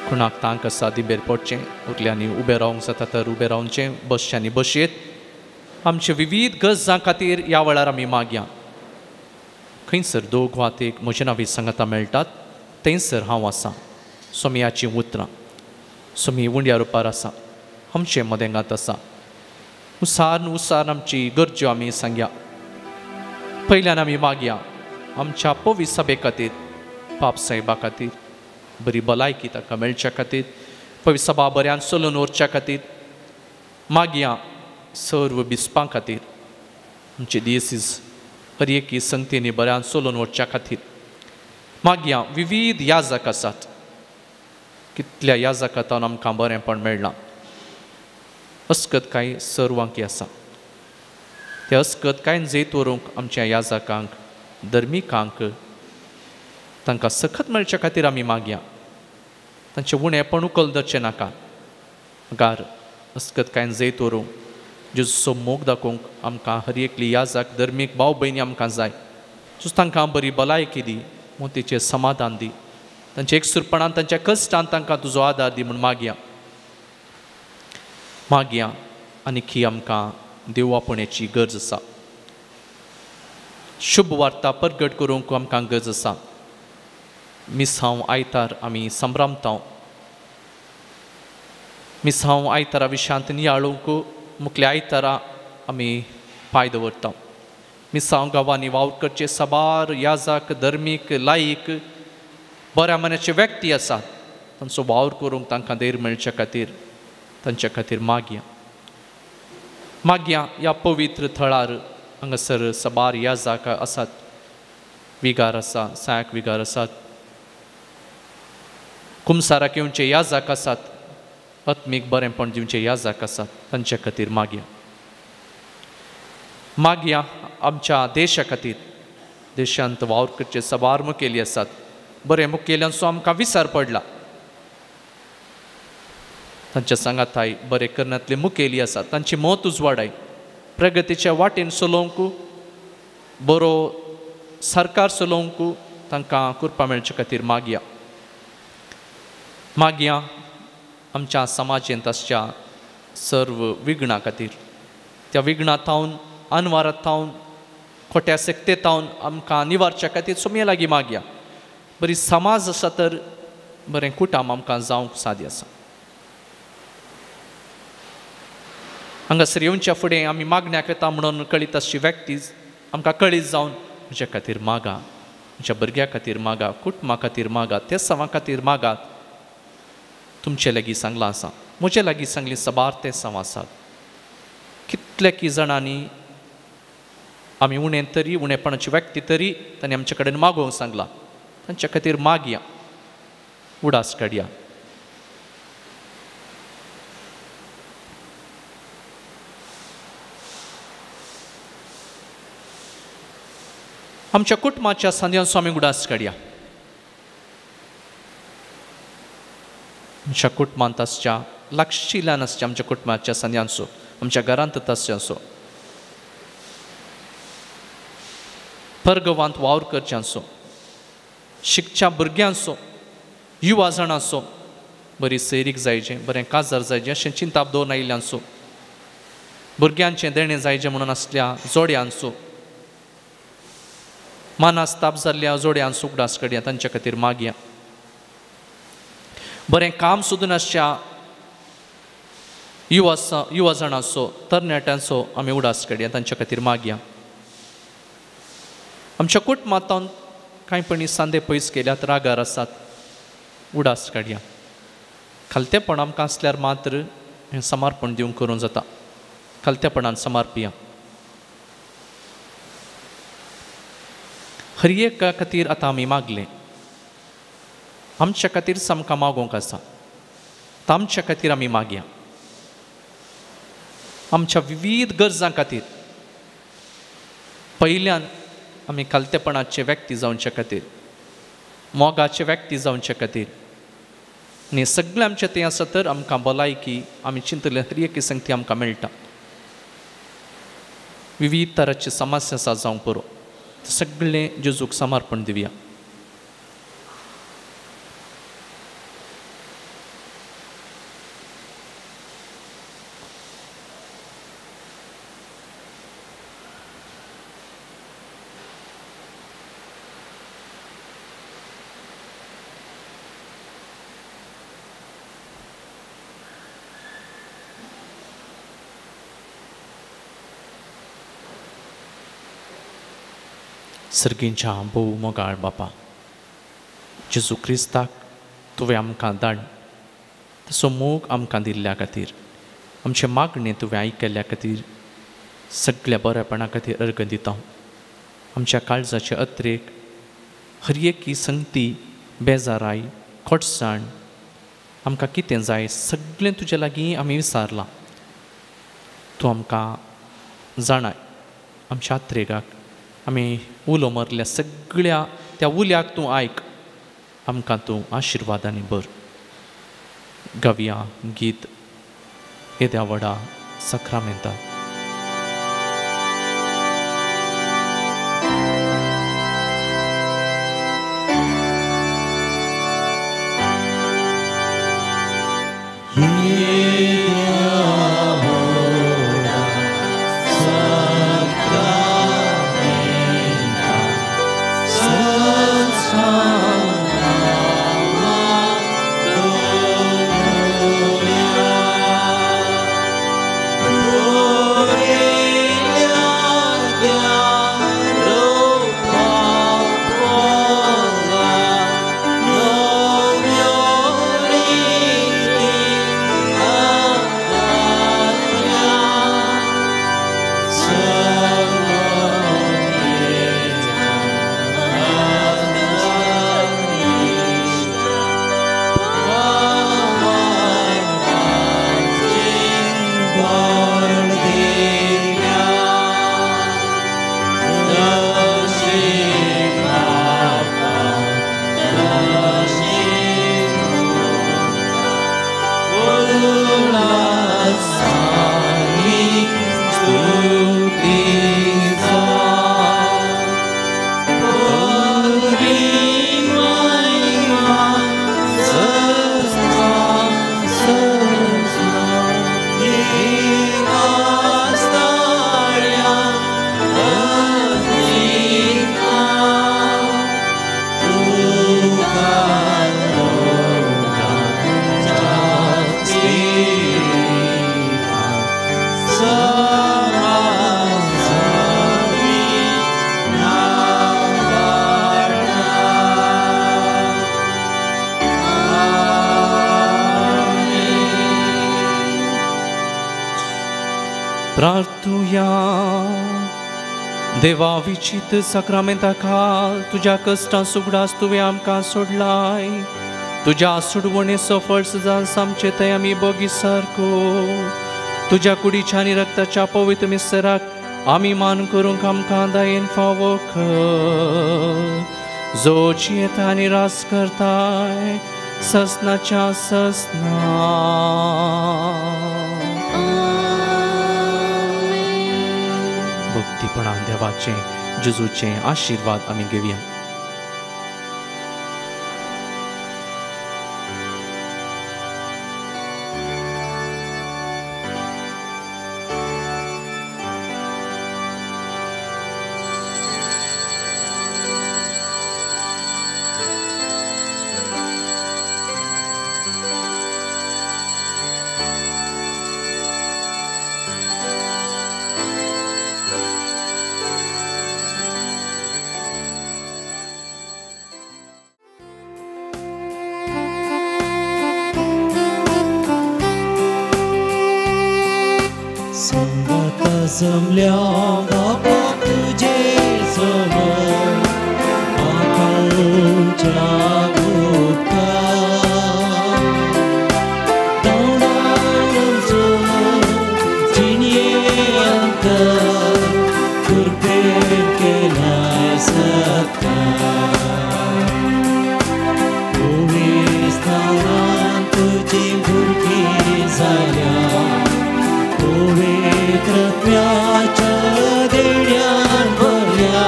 कोणाक तांक आसा दिंबेर पडचें उरल्यांनी उबें रावंक जाता तर उबें रावचें बसच्यांनी बसयेत आमचे विविध गरजां खातीर ह्या वेळार आमी मागया खंयसर दोग वा एक म्हजे नांवी सांगातां मेळटात थंयसर हांव आसां सोमयाचीं उतरां सोमी उंड्या रुपार आसा आमचे मदेंगात आसा उसार आमची गरज्यो आमी सांगया पयल्यान आमी मागया आमच्या पवी सभे खातीर पाप साहेबा खातीर बरी भलायकी ताका मेळच्या खातीर पवी सभा बऱ्यान चलून उरच्या खातीर मागया सर्व बिस्पां खातीर आमचे दियेसीस हर एकी संगतींनी बऱ्यान चलून उरच्या खातीर मागया विविध याजक आसात कितल्या याजकांतान आमकां बरेंपण मेळना अस्कत कांय सर्वांकी आसा ते अस्कत कांय जैत व्हरूंक आमच्या याजकांक धर्मिकांक तांकां सखत मेळच्या खातीर आमी मागया तांचें उणेंपण उखल धरचें नाका गार अस्कत कांय जैत व्हरूंक जेजूचो मोग दाखोवंक आमकां हर एकली याजक धर्मीक भाव भयणी आमकां जाय जेजू तांकां बरी भलायकी दी मोतीचें समाधान दी तांच्या एकसुरपणान तांच्या कश्टान तांकां तुजो आदार दी म्हूण मागया आनीक ही आमकां देवापणाची गरज आसा शुभ वार्ता प्रगट करूंक आमकां गरज आसा मिसांव आयतार आमी संभ्रामता मिसांव आयतारा विशांत नियाळूंक मुखल्या आयतारा आमी पांय दवरता मिसांव गांवांनी वावर करचे साबार याजक धर्मीक लायक बऱ्या मनाचे व्यक्ती आसात तांचो वावर करूंक तांकां धैर्य मेळच्या खातीर तांच्या खातीर मागया ह्या पवित्र थळार हांगासर साबार याजक आसात विगार आसा सायक विगार आसात कुमसाराक येवचे याजक आसात आत्मीक बरेंपण दिवचे याजक आसात तांच्या खातीर मागया आमच्या देशा खातीर देशांत वावर करचे साबार मुखेली आसात बरे मुखेल्यांचो आमकां विसर पडला तांच्या सांगाताय बरे करण्यांतले मुखेली आसात तांची मोत उजवाडाय प्रगतीच्या वाटेन चलोवंक बरो सरकार चलोवंक तांकां कृपा मेळच्या खातीर मागया आमच्या समाजेंत आसच्या सर्व विघ्नां खातीर त्या विघ्नांतावन अनवारांतावन खोट्या सेक्तेतावन आमकां निवारच्या खातीर सोमये लागीं मागया बरी समाज आसा तर बरें कुटुंब आमकां जावंक सादी आसा हांगासर येवच्या फुडें आमी मागण्याक येता म्हणून कळीत आसची व्यक्ती आमकां कळीत जावन म्हज्या खातीर मागा म्हज्या भुरग्यां खातीर मागा कुटुंबा खातीर मागा त्या सवां खातीर मागात तुमचे लागीं सांगलां आसा म्हजे लागीं सांगली सबार ते सवां आसात कितलेकी जाणांनी आमी उणें तरी उणेपणाची व्यक्ती तरी तांणी आमचे कडेन मागोवंक सांगलां तांच्या खातीर मागया उडास काडया आमच्या कुटुंबाच्या सांद्यांचो आमी उडास काडया आमच्या कुटुंबांत आसच्या लागशिल्ल्यान आसच्या आमच्या कुटुंबाच्या सांद्यांचो आमच्या घरांत आसच्यांचो परगवांत वावर करच्यांचो शिकच्या भुरग्यांचो युवा जाणांचो बरी सैरीक जायचें बरें काजार जायचें अशें चिंताप दवरून आयिल्ल्यांचो भुरग्यांचें देणें जायचें म्हणून आसल्या जोड्यांचो मानास्ताप जाल्ल्या जोड्यां सुगडास कडया तांचे खातीर मागया. बरें काम सुद्दां नासच्या युवा जाणांचो तरणाट्यांचो आमी उडास काडया तांचे खातीर मागया. आमच्या कुटुंबांत कांयपणी सांदे पयस केल्यात रागार आसात उडास काडया. खालतेपण आमकां आसल्यार मात्र हें समर्पण दिवंक करूं जाता. खालतेपणान समर्पिया. हर एका खातीर आतां आमी मागलें. आमच्या खातीर आमकां मागोवंक आसा. आमच्या खातीर आमी मागया. आमच्या विविध गरजां खातीर पयल्यान आमी खालतेपणाचे व्यक्ती जावचे खातीर, मोगाचे व्यक्ती जावचे खातीर आनी सगळें आमचें तें आसा तर आमकां भलायकी आमी चिंतले हर एक संगती आमकां मेळटा. विविध तरांची समस्या आसा जावंक पुरो सगळें जेजूक समर्पण दिवया. सर्गींच्या भोव मोगाळ बापा, जेजू क्रिस्ताक तुवें आमकां धाड. तसो मोग आमकां दिल्ल्या खातीर, आमचे मागणें तुवें आयकल्ल्या खातीर सगळ्या बरेपणा खातीर अर्ग दिता. आमच्या काळजाचे अत्रेक हर एक संगती, बेजाराय, खोटसाण, आमकां कितें जाय सगळें तुजे लागीं आमी विचारलां. तूं आमकां जाणाय. आमच्या अत्रेगाक आमी उलो मरल्या सगळ्या त्या उल्याक तूं आयक. आमकां तूं आशिर्वादांनी भर. गव्या गीत येद्या वडा सक्रामेंता. प्रार्थुया. देवा विचित सक्रामेंता खाल तुज्या कश्टां सुगडास तुवें आमकां सोडलाय. तुज्या सुडवणे सफळ जाल सामचे थंय आमी बोगी सारको. तुज्या कुडीच्या आनी रक्ताच्या पवित्र मिसराक आमी मान करूंक आमकां दायेन फावो कर. जो जियेता आनी रास करताय ससनाच्या ससना. भक्तीपणान देवाचे जेजूचे आशिर्वाद आमी घेवया. जमल्या बापा तुझे समोर आकांक्षा गुप्ता दावडांचो जिणयेंत कृपेन केलाय सत्कार पवित्रांत तुझी भुरगीं जाल्या पवित्रत्वाच्या देण्यान भरल्या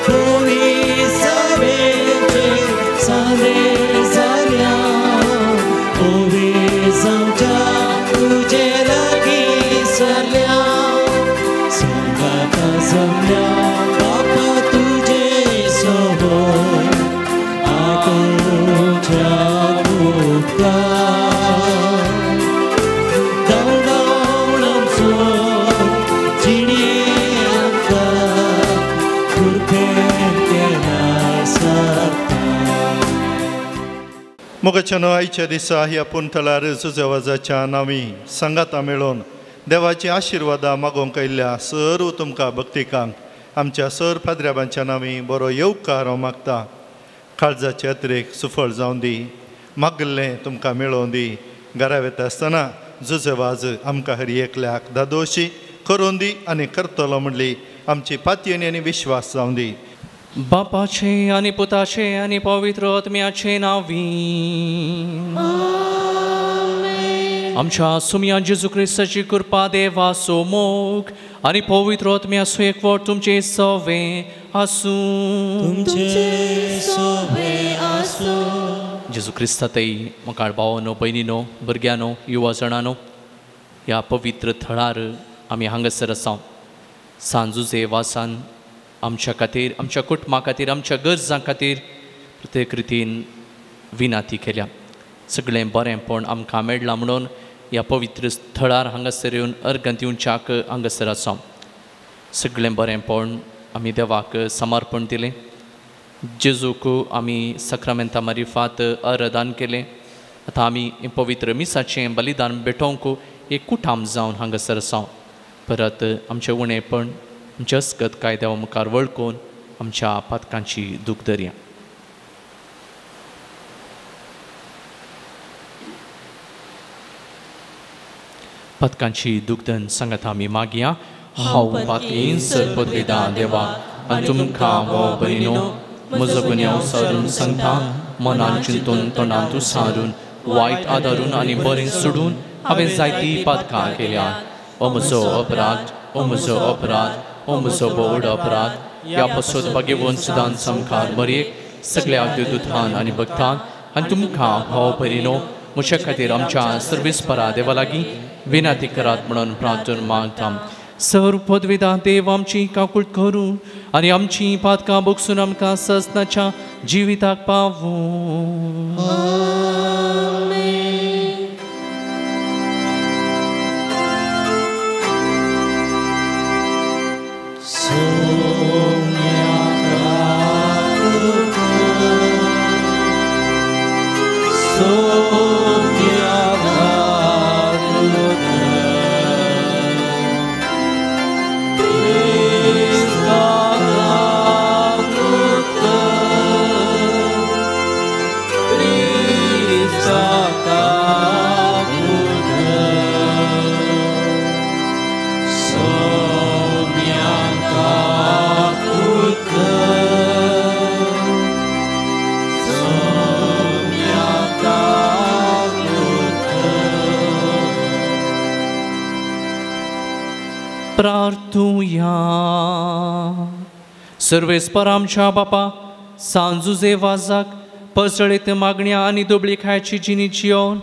पवित्र सभेचे सांद्रे जाल्या पवित्र जावच्या तुझे लागीं सरल्या संगात जमल्या बापा तुझे सोबत आकांक्षा गुप्ता मोगाच्यानो आयच्या दिसा ह्या पुंथळार जुजेवाजाच्या नांवी संगाता मेळोवन देवाची आशिर्वादा मागोवंक आयिल्ल्या सर्व तुमकां भक्तिकांक आमच्या सर पाद्र्याबांच्या नांवी बरो येवकार हांव मागता. काळजाचे यात्रेक सुफळ जावन दी, मागल्लें तुमकां मेळोवन दी. घरा वता आसतना जुजेवाज आमकां हर एकल्याक दादोशी करून दी आनी करतलो म्हणली आमची पातयेनी आनी विश्वास जावन दी. बापाचे आनी पुताचे आनी पवित्र आत्म्याचे नांवी आमच्या सुमया जेजू क्रिस्ताची कृपा देवाचो मोग आनी पवित्र आत्म्याचो एकवट तुमचे सवे आसूं. जेजू क्रिस्तातय मोगाळ भावांनो भयणीनो भुरग्यांनो युवा जाणांनो ह्या पवित्र थळार आमी हांगासर आसा. सांजुजे वासान आमच्या खातीर आमच्या कुटुंबा खातीर आमच्या गरजां खातीर प्रत्येक रितीन विनाती केल्या. सगळें बरेंपण आमकां मेळ्ळां म्हणून ह्या पवित्र थळार हांगासर येवन अर्घ दिवच्याक हांगासर आसा. सगळें बरेंपण आमी देवाक समर्पण दिलें. जेजूक आमी सक्रामेंता मारिफात अरदान केलें. आतां आमी पवित्र मिसाचें बलिदान भेटोवंक एक कुटाम जावन हांगासर आसा. परत आमचें उणेपण आमचे अस्कत कायद्या मुखार वळखून आमच्या पातकांची दूख धरया. पातकांची दुखधन सांगात आमी मागया. हांव पातकीन सरपदवेदां देवा आनी तुमकां हो भयणो म्हजो गुन्यांव सारून सांगता. मनान चिंतून तोंडांतूं सारून वायट आदारून आनी बरें सोडून हांवें जायतीं पातकां केल्यात. हो म्हजो अपराध, हो म्हजो अपराध, हो म्हजो व्हड अपराध. ह्या पासून भाग्यवन सुदान समकार मरेक सगळ्या देवदूतान आनी भक्तान आनी तुमकां हो भयणो म्हज्या खातीर आमच्या सर्वेस्परा देवा लागीं विनाती करात म्हणून प्रार्थना मागता. सर्व पदवेदां देव आमची काकूळ करून आनी आमची पातकां बोगसून आमकां ससनाच्या जिविताक पावूं. प्रार्थुया. सर्वेस्पर आमच्या बापा सांजुजे वाजाक पसळीत मागण्या आनी दुबळी खायची जिणीची येवन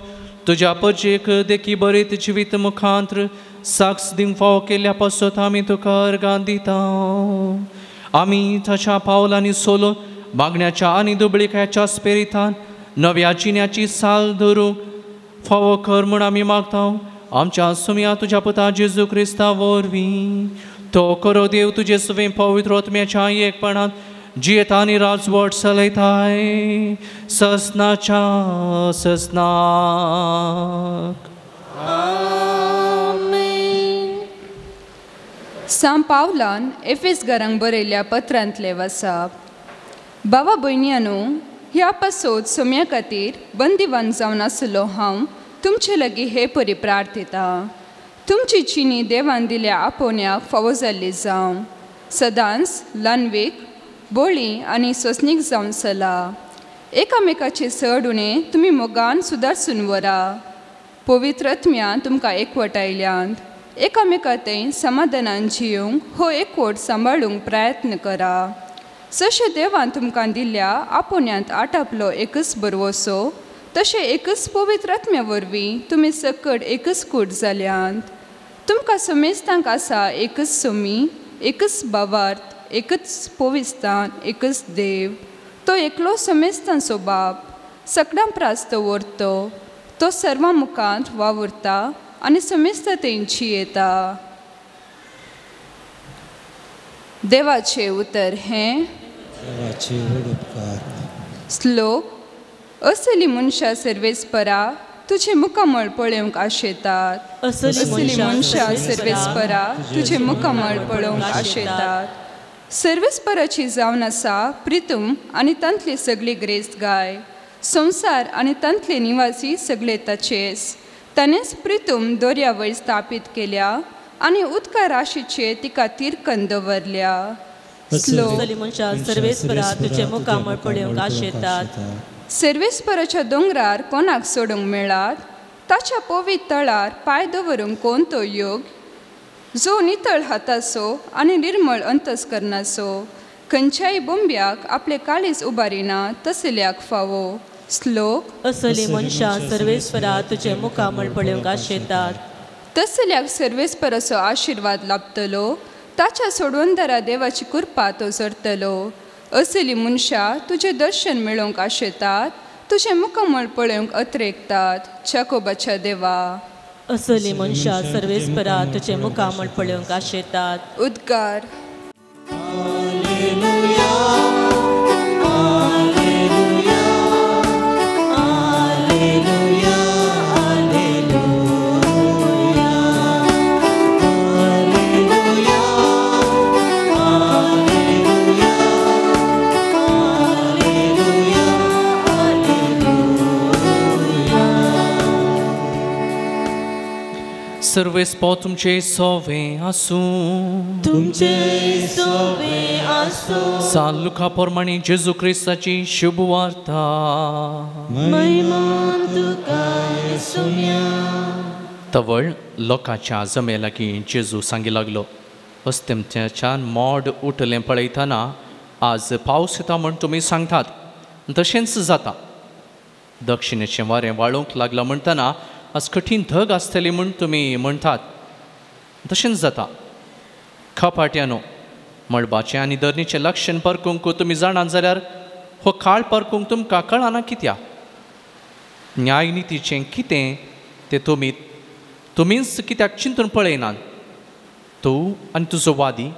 तुज्या पजेक देखी बरीत जिवीत मुखांत्र साक्ष दिवंक फाव केल्या पासत आमी तुका अर्गां दिता. आमी ताच्या पावलांनी सोलून मागण्याच्या आनी दुबळी खायच्या स्पिरितान नव्या जिण्याची साल धरूंक फावो कर म्हूण आमी मागता. आमच्या सुमया तुज्या पुता जेजू क्रिस्ता वरवीं तो करो देव तुजे सुवें पवित्र आत्म्याच्या एकपणान जियेता आनी राजवट चलयताय ससनाच्या ससनाक. सांत पावलान एफेसकारांक बरयल्ल्या पत्रांतले वाचप. भावा भयण्यांनो, ह्या पासोत सोम्या खातीर बंदिवान जावन आसलो हांव तुमचे लागीं हे परी प्रार्थिता. तुमची चिनी देवान दिल्या आपोवण्याक फावो जाल्ली जावं. सदांच ल्हानवीक, बोळी आनी सोंसणीक जावन चला. एकामेकाचे चड उणें तुमी मोगान सुदारसून व्हरा. पवित्र आत्म्यान तुमकां एकवटायल्यांत. एकामेकांतय समाधानान जियोंक हो एकवट सांबाळूंक प्रयत्न करा. जशें देवान तुमकां दिल्ल्या आपोवण्यांत आटापलो एकच बरवसो, तशें एकच पवित्र आत्म्या वरवीं तुमी सकट एकच कूट जाल्यांत. तुमकां समेस्तांक आसा एकच सोमी, एकच भावार्थ, एकच पोविस्तान, एकच देव. तो एकलो समेस्तांचो बाप, सगळ्यां प्रास्त व्हरतो. तो सर्वां मुखांत वावुरता आनी समेस्ततेन जियेता. देवाचें उतर हें. श्लोक. असली मनशां सर्वेस्परा तुझे मुखामळ पळोवंक आशेतात. असली मनशां सर्वेस्परा तुझे मुखामळ पळोवंक आशेतात. सर्वेस्पराची जावन आसा प्रितूम आनी तांतली सगळी ग्रेस्तगाय. संवसार आनी तांतले निवासी सगळे ताचेच. ताणेंच प्रितूम दर्या वयर स्थापीत केल्या आनी उदका राशीचे तिका तिरकन दवरल्या. सर्वेस्परा तुझे मुखामळ पळोवंक आशेतात. सर्वेस्पराच्या दोंगरार कोणाक सोडूंक मेळात? ताच्या पवित्र तळार पांय दवरूंक कोण तो योग? जो नितळ हाताचो आनी निर्मळ अंतस्करणाचो, खंयच्याय बोंब्याक आपले काळीज उबारिना तसल्याक फावो. श्लोक. असली मनशां सर्वेस्परा तुझे मुखामळ पळोवंक आशेतात. तसल्याक सर्वेस्पराचो आशिर्वाद लाभतलो. ताच्या सोडवंदरा देवाची कृपा तो जरतलो. असली मनशां तुझे दर्शन मेळोवंक आशेतात. तुझे मुखामळ पळोवंक अत्रेकतात. चाकोबाच्या देवा. असली मनशां सर्वेस्परा तुझे मुखामळ पळोवंक आशेतात. उद्गार. सर्वेस्पो तुमचे सोवे आसूं. तुमचे सोवे आसूं. सांत लुका प्रमाणे जेजू क्रिस्ताची शुभ वार्ता. महिमा तुका येसुया. तवळ लोकांच्या जमे लागीं जेजू सांगी लागलो, अस्तंत्याच्यान मोड उठलें पळयतना आज पावस येता म्हण तुमी सांगतात, तशेंच जाता. दक्षिणेचें वारें वाळूंक लागलां म्हणटना आज कठीण धग आसतली म्हूण तुमी म्हणटात, तशेंच जाता. खपाट्यानो, मळबाचें आनी धरणीचें लक्षण परकूंक तुमी जाणात जाल्यार हो काळ परकूंक तुमकां कळना कित्याक? न्यायनितीचें कितें तें तुमीच कित्याक चिंतून पळयनात? तूं आनी तुजो वादी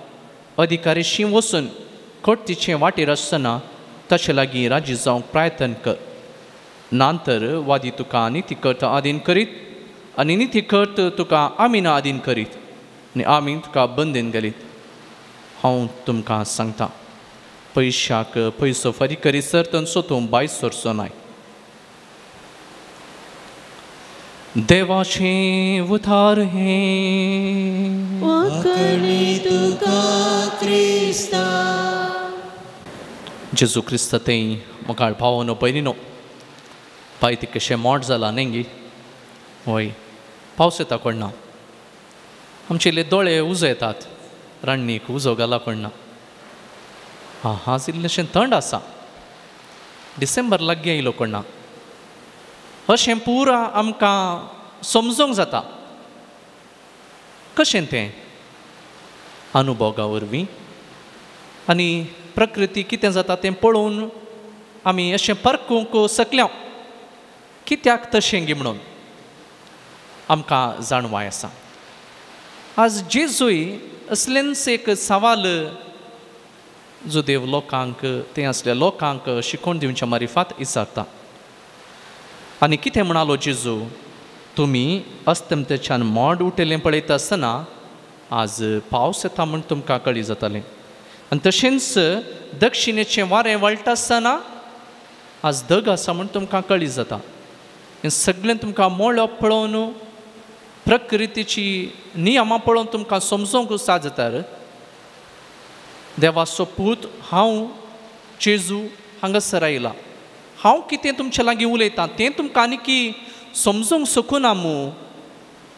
अधिकारीशी वचून कोर्टीचे वाटेर आसतना ताचे लागीं राजी जावंक प्रयत्न कर. नंतर वादी तुका नितीकर्त आदीन करीत आनी नितीकर्त तुका आमीन आदीन करीत आनी आमीन तुका बंदीन घालीत. हांव तुमकां सांगता, पयशाक पयसो फारीक करीसर तांचो तूं भायर सरचो नाय. देवाचें उतार हें. जेजू क्रिस्त तें मोगाळ भावनो पयलीनो पाय ती कशें मोड जाला नेंगी. वय पावस येता कोणना, आमचेले दोळे उजो येतात, रान्नीक उजो घाला कोणना. आज इल्लेशें थंड आसा, डिसेंबर लागीं येयलो कोणना. अशें पुरा आमकां समजूंक जाता. कशें तें अनुभवा वरवीं आनी प्रकृती कितें जाता तें पळोवन आमी अशें परकूंक शकल्या कित्याक तशें गी म्हणून आमकां जाणवाय आसा. आज जेजूय असलेंच एक सवाल जो देव लोकांक तें असल्या लोकांक शिकोवन दिवच्या मारिफात विचारता. आनी कितें म्हणालो जेजू, तुमी अस्तंतेच्यान मोड उठयलें पळयता आसतना आज पावस येता म्हण तुमकां कळी जातालें आनी तशेंच दक्षिणेचें वारें वळटा आसतना आज धग आसा म्हण तुमकां कळी जाता हें सगळें तुमकां मोळप पळोवन प्रकृतीची नियमां पळोवन तुमकां समजूंक साद जाता देवाचो पूत हांव जेजू हांगासर आयला हांव कितें तुमचे लागीं उलयतां तें तुमकां आनीकी समजूंक सकूना मू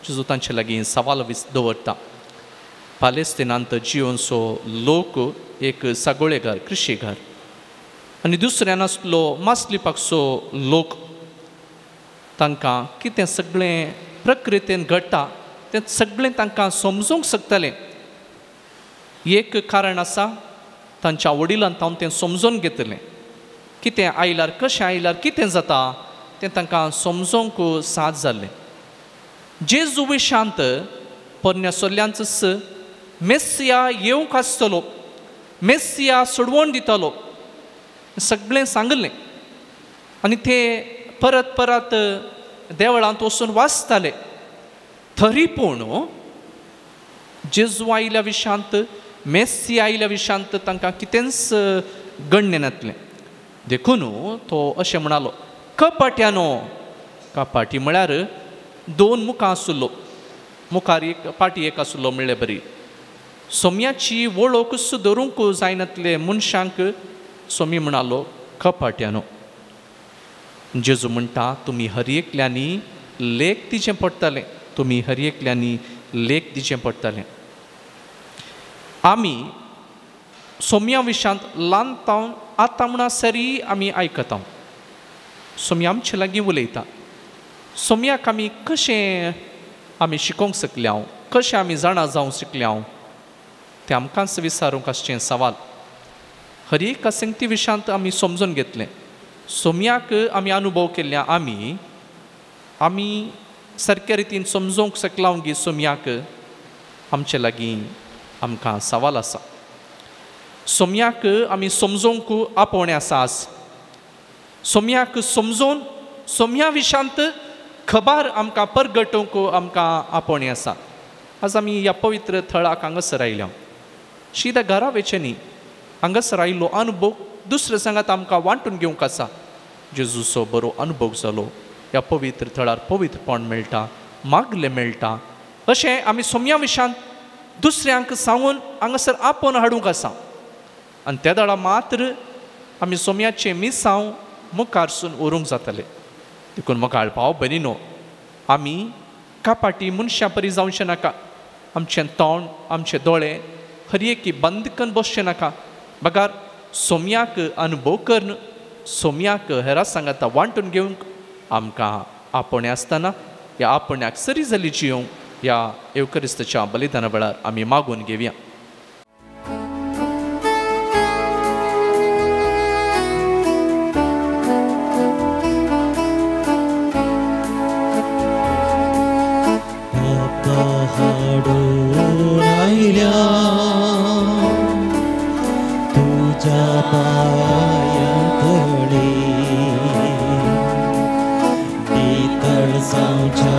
जेजू तांचे लागीं सवाल दवरता पालेस्तिनांत जियोनचो लोक एक सागोळेकार कृशीकार आनी दुसऱ्यान आसलो मासलिपाकचो लोक तांकां कितें सगळें प्रकृतीन घडटा तें सगळें तांकां समजूंक शकतलें एक कारण आसा तांच्या वडिलांन तावन तें समजून घेतलें कितें आयल्यार कशें आयल्यार कितें जाता तें तांकां समजूंक साद जाल्लें जेजू विशांत परनेसोल्ल्यांचस मेस्सिया येवंक आसतलो मेस्सिया सोडवून दितलो सगळें सांगलें आनी ते परत परत देवळांत वचून वाचताले तरी पूण जेजू आयल्या विशांत मेस्सी आयल्या विशांत तांकां कितेंच गण्य नातलें देखून तो अशें म्हणालो कपाट्यानो कपाटी म्हळ्यार दोन मुखां आसुल्लो मुखार एक पाटी एक आसुल्लो म्हणलें बरी सोम्याची वळख सुदरूंक जायनातले मनशांक सोमी म्हणालो कपाट्यानो जेजू म्हणटा तुमी हर एकल्यांनी लेख दिचें पडटलें तुमी हर एकल्यांनी लेख दिचें पडटलें आमी सोम्या विशांत ल्हान तावन आतां म्हणा सरी आमी आयकता सोम्या आमचे लागीं उलयता सोम्याक आमी कशें आमी शिकोवंक शकल्या कशें आमी जाणा जावंक शिकल्या तें आमकांच विचारूंक आसचें सवाल हर एका संगती विशांत आमी समजून घेतलें सोम्याक आमी अनुभव केल्ल्या आमी सारक्या रितीन समजूंक शकला गी सोम्याक आमचे लागीं आमकां सवाल आसा सोम्याक आमी समजूंक आपोवणे आसास सोम्याक समजून सोम्या विशांत खबर आमकां परगटूंक आमकां आपोवणे आसा आज आमी ह्या पवित्र थळाक हांगासर आयल्या शिदा घरा वेचे न्ही हांगासर आयिल्लो अनुभव दुसरे सांगात आमकां वांटून घेवंक आसा जेजूचो बरो अनुभव जालो ह्या पवित्र थळार पवित्रपण मेळटा मागले मेळटा अशें आमी सोम्या विशांत दुसऱ्यांक सांगून हांगासर आपोवन हाडूंक आसा आनी त्या दाडा मात्र आमी सोम्याचें मिसांव मुखारसून व्हरूंक जातलें देखून म्हाका भाव भयणीनो आमी कापाटी मनशां परी जावचें नाका आमचें तोंड आमचे दोळे हर एकी बंद करून बसचें नाका बगार सोम्याक अनुभव करून सोम्याक हेरां सांगाता वांटून घेवंक आमकां आपोवणें आसतना ह्या आपोवण्याक सरी जाली जियोंक ह्या एवकरिस्ताच्या बलिदाना वेळार आमी मागून घेवया तुझ्या पायाकडे नितळ जावच्या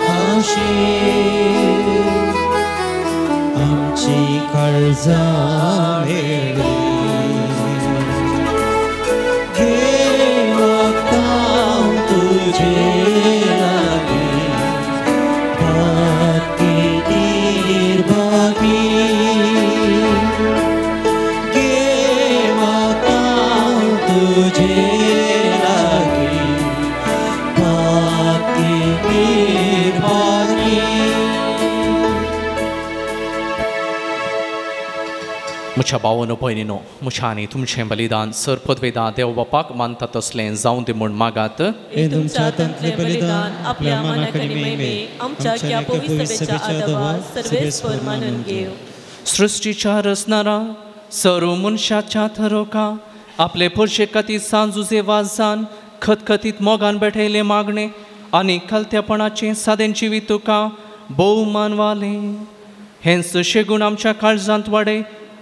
काशी आमची काळजा मेळ्ळी घे वखदां तुझे लागीं बाकी निर्भागी तुझे लागी बाकी निर्भागी म्हज्या भावानो भयणीनो म्हज्या आनी तुमचें बलिदान सर पदवेदां देव बापाक मानता तसलें जावं दी म्हूण मागात हे तुमच्या तंतले बलिदान आपल्या मनाकडी मेमे आमच्या क्या पवित्र सभेच्या आदवा सर्वेस्पर मानून घेव सृष्टीच्या रचणारा सर्व मनशाच्या थरोका आपले पुरशे कथीत सांजुजे वाजान खतखतीत मोगान बैठयले मागणे आनी खालत्यापणाचे सादेन जिवी तुका भोवमान वाले हेंच शेगून आमच्या काळजांत वाडय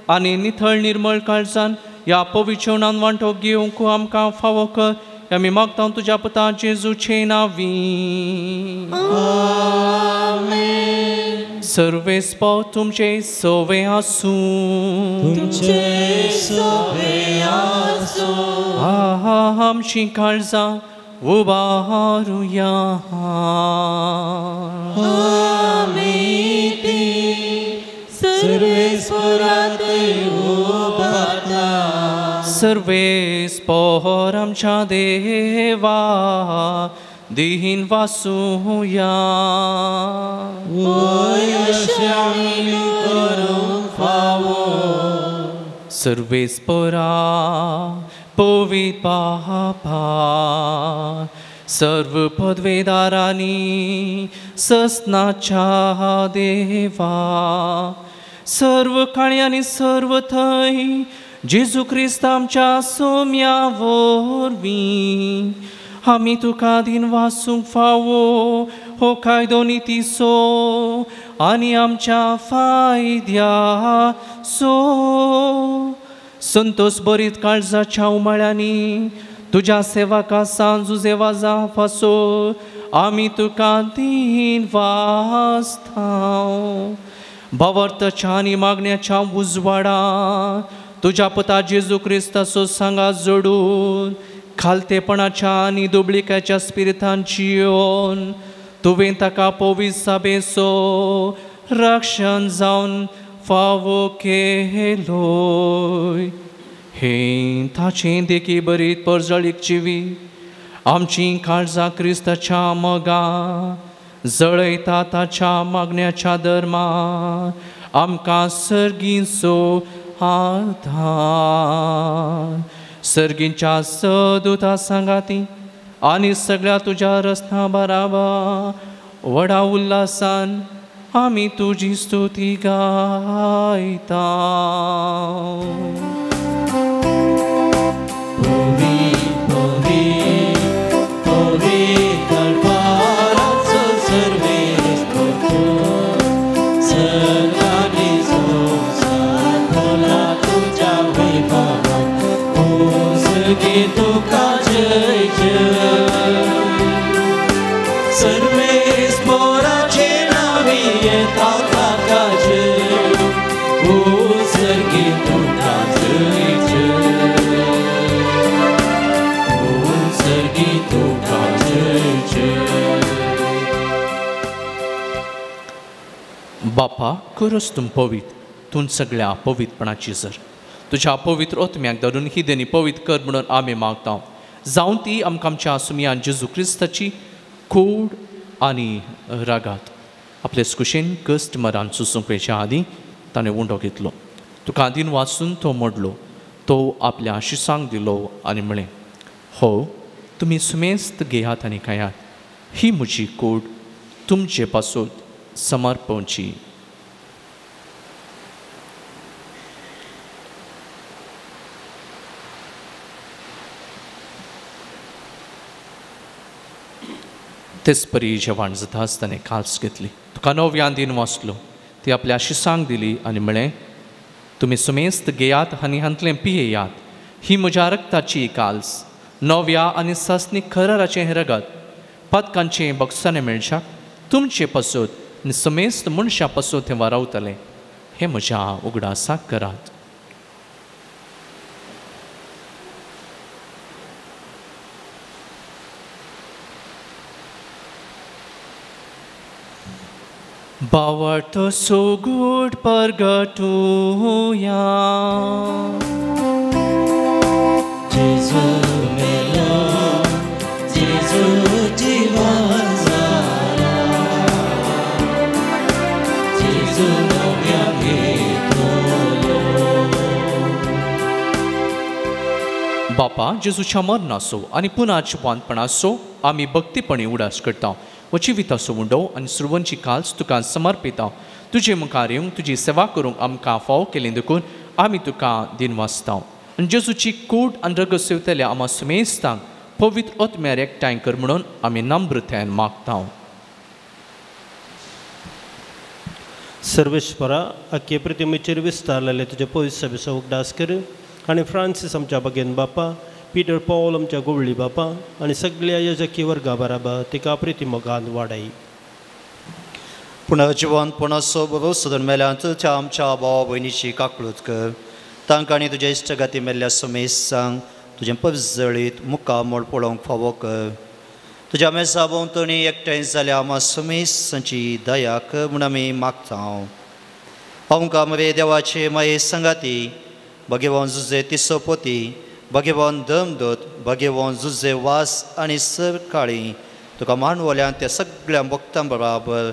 आनी निथळ निर्मळ काळजान ह्या पवित्रवणान वांटो घेवंक आमकां फावो कर आमी मागता तुज्या पुता जेजूचे नांवी आमेन सर्वेस्पो तुमचे सोवे आसूं तुमचे सोवे आसूं आमची काळजां उबारुया आमी ती सर्वेस्परात उबारता सर्वेस्पोर आमच्या देवा दीन वासूया सर्वेस्पोरा पवित्र बापा सर्व पदवेदारांनी ससनाच्या देवा सर्व काळी आनी सर्व थंय जेजू क्रिस्त आमच्या सोम्या वरवीं आमी तुका दिन वासूंक फावो हो कायदो नितीसो आनी आमच्या फायद्या सो संतोष बरीत काळजाच्या उमाळ्यांनी तुझ्या सेवका सांजू सेवा जावपासो आमी तुका दिन वाजतांव भावार्थाच्या आनी मागण्याच्या उजवाडा तुझ्या पुता जेजू क्रिस्ताचो सांगा जोडून खालतेपणाच्या आनी दुबळिकाच्या स्पिरितान जियोन तुवें ताका पवित्र सभेचो रक्षण जावन फावो केलोय हे ताचें देखी बरीत परजळीक जिवी आमची काळजां क्रिस्ताच्या मोगा जळयता ताच्या मागण्याच्या धर्मा आमकां सर्गीचो आधार सर्गींच्या सदूता सांगाती आनी सगळ्या तुझ्या रस्त्या बराबर व्हडा उल्हासान आमी तुजी स्तुती गायता तुका जय जय सर्वेस्पराचे नावी येता ताका जय ओ सर्गी तुका जय जय ओ सर्गी तुका जय जय बापा करोस तुम पवित्र तूं सगळ्या पवित्रपणाची जर तुझ्या पवित्र ओतम्याक धरून ही देणी पवित्र कर म्हणून आमी मागता जावं ती आमकां आमच्या सुमयान जेजू क्रिस्ताची कूड आनी रागात आपले कुशेन कस्ट मरान सुसूंकच्या आदीं ताणें उंडो घेतलो तुका आदीन वाचून तो मोडलो तो आपल्या आशिसांक दिलो आनी म्हळें हो तुमी सुमेस्त घेयात आनी खायात ही म्हजी कूड तुमचे पासून समर्पणची तेच परी जेवण जाता आसतना काल्स घेतली तुका नव्यान दिन वाचलो ती आपल्या शिसांक दिली आनी म्हळें तुमी सुमेस्त घेयात आनी हांतलें पियेयात ही म्हज्या रक्ताची काल्स नव्या आनी सस्नीक खराराचें रगत पदकांचें बक्षाने मेळच्याक तुमचे पासून आनी सुमेस्त मनशा पासून थंय वारावतलें हें म्हज्या उगडासाक करात बावट सोगूड परगटुया जेजू मेलो जेजू जीवन जाला जेजू नव्या घेतलो बापा जेजूच्या मरणाचो आनी पुना जिवांतपणाचो आमी भक्तीपणी उडास करता जिविताचो उंडो आनी सुरवंची काल्स तुका समर्पिता तुजे मुखार येवंक तुजी सेवा करूंक आमकां फाव केलें देखून आमी तुका दिन वाचता आनी जेजूची कूड आनी रगत सेवतल्या आमा सुमेस्तांक पवित्र ओतम्यार एकठांय कर म्हणून आमी नम्रतायेन मागता सर्वेश्वरा आख्खे प्रतिमेचेर विस्तारलेले तुजे पवित्र सभेचो उगडास कर आनी फ्रांसीस आमच्या भगेन बापा पीटर पॉल आमच्या गोवळी बापा आनी सगळ्या यजकी वर्गा बराबर तिका प्रिती मोगान वाडय पुन्हा जिवंतपणाचो बरो सोदून मेल्यान तुज्या आमच्या भावा भयणीची काकळूत कर तांकां आनी तुज्या इश्टगाती मेल्ल्या समेसांक तुजें पविजळीत मुखार मोड पळोवंक फावो कर तुज्या मेसा भोंवतणी एकठांय जाल्या आमा समेसांची दया कर म्हूण आमी मागता आमकां मरे देवाचे माये संगाती भगवान जुजे तिसोपोती भगवान धर्मदूत भगवान जुजे वास आनी सरकाळी तुका मानवल्यान त्या सगळ्या भक्तां बराबर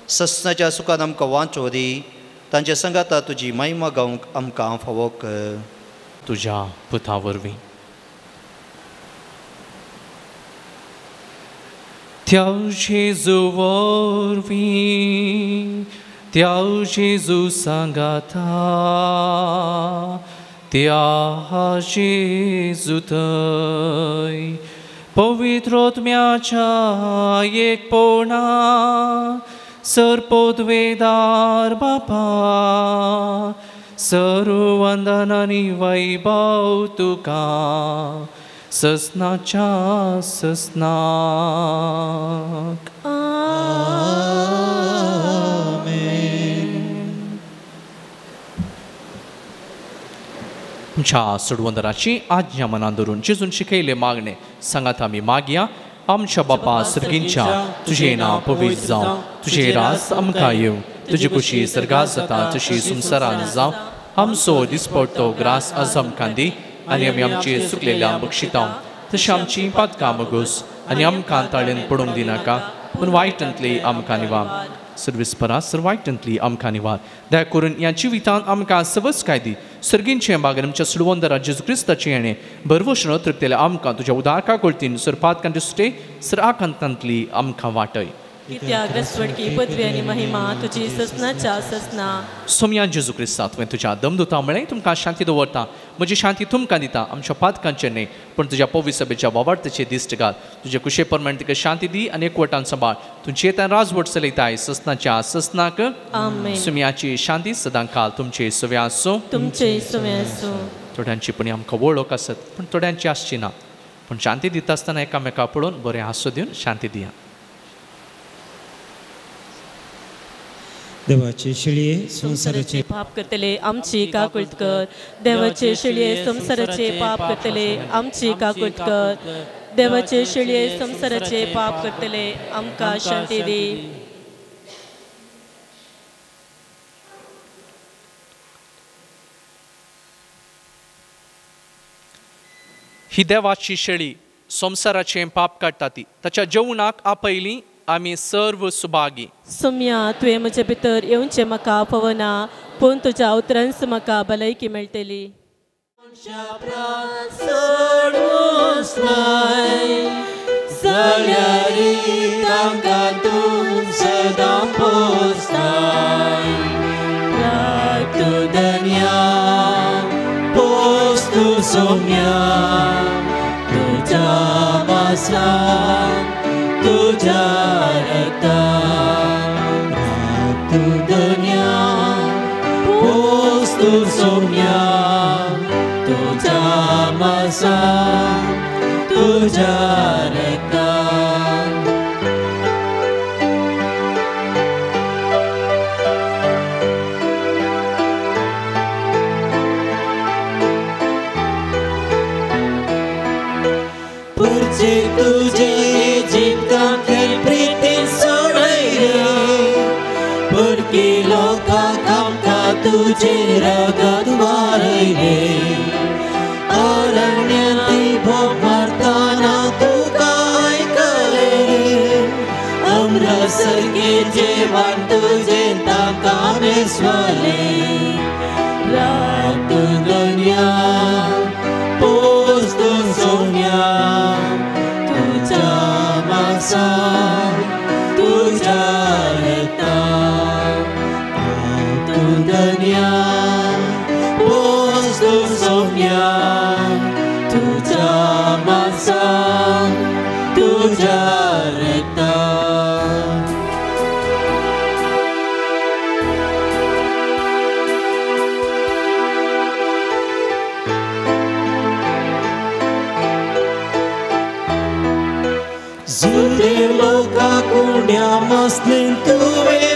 सस्नाच्या सुखान आमकां वांचो दी तांच्या संगाता तुजी महिमा गावंक आमकां फावो कर तुज्या पुता वरवीं त्या जेजू वरवीं त्या जेजू सांगाता त्या जेजू थंय पवित्रोत्म्याच्या एकपणा सरपोद्वेदार बापा सर्व वंदनांनी वैभव तुका ससनाच्या ससनाक आमच्या सुडवंदराची आज्ञा मनान धरून जेजून शिकयले मागणे सांगात आमी मागया आमच्या बापा सर्गींच्या तुझे नांव पवित्र जावं तुझे रास आमकां येवं तुजी कुशी सर्गात जाता तशी संवसारान जावं आमचो दिसपडटो ग्रास आज आमकां दी आनी आमी आमचे सुकलेल्या बक्षिता तशी आमची पातकां मगोस आनी आमकां ताळेन पडूंक दिनाका पूण वायटांतली आमकां निवार सर्विस्परास वायटांतली आमकां निवार दया करून ह्या जिवितांत आमकां सवस्काय दी सर्गींचे बागेन आमच्या सुडवंदरा जेजू क्रिस्ताचे येणे बरवशण तृप्तेले आमकां तुज्या उदारका कोळतीन सर पातकां दिसते सर आकांतांतली आमकां वाटय की पदवी आनी महिमा तुजी ससनाच्या ससना सोम्या जेजू क्रिस्ता तुवें तुज्या दमदुता म्हळें तुमकां शांती दवरता म्हजी शांती तुमकां दिता आमच्या पातकांचे न्ही पूण तुज्या पवित्र सभेच्या वावरतेचे दिश्ट घाल तुजे कुशे परमाण तिका शांती दी आनी एकवटान सांबाळ तूं चेतान राजवट चलयताय ससनाच्या ससनाक सुम्याची शांती सदां काल तुमचे सव्या आसूं तुमचे सव्या आसूं थोड्यांची पण आमकां वळख आसत पूण थोड्यांची आसची ना पूण शांती दिता आसतना एकामेका पळोवन बरें हांसो दिवन शांती दिया देवाचे शिळये संसाराचे पाप करतले आमची काकुळत कर देवाचे शिळये संसाराचे पाप करतले आमची काकुळत कर देवाचे शिळये संसाराचे पाप करतले आमकां शांती दी ही देवाची शेळी संसाराचे पाप काडटा ती ताच्या जेवणाक आपयली आमी सर्व सुभागी सोम्या तुवें म्हजे भितर येवचें म्हाका पवना पूण तुज्या उतरांस म्हाका भलायकी मेळटली तुझ्या रक्ता तू दुनिया पोस तू सोम्या तुझ्या मासा तुझ्या रक्ता पुढचे तुझे तुझे रगत वारयले अरण्याती भोग मारताना तुका ऐकले अमृतसरके जेवण तुझे ताका मेसवले रात दुनिया पोस तू सोन्या तुझ्या मासा तुझ्या रक्ता दुनिया पोस तू सोम्या तुझ्या मासा तुझ्या रक्ता जुदे लोका कुंड्या मसलीन तुवें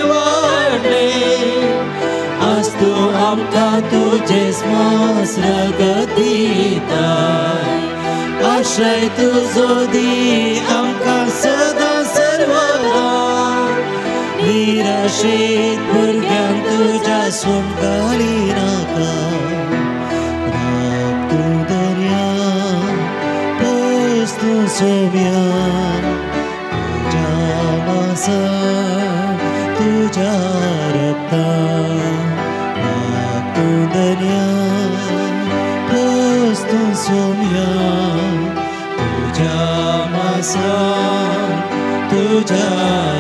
आमकां तुजेच मसरग दिताय आश्रय तुजो दी आमकां सदां सर्वदा निराशेत भुरग्यांक तुज्या सोंगाली नाका राग तूं दर्या पयस तूं सोम्या तुज्या मासा तुज्या रक्ता राग तूं दर्या पयस तूं सोम्या तुज्या मासा तुज्या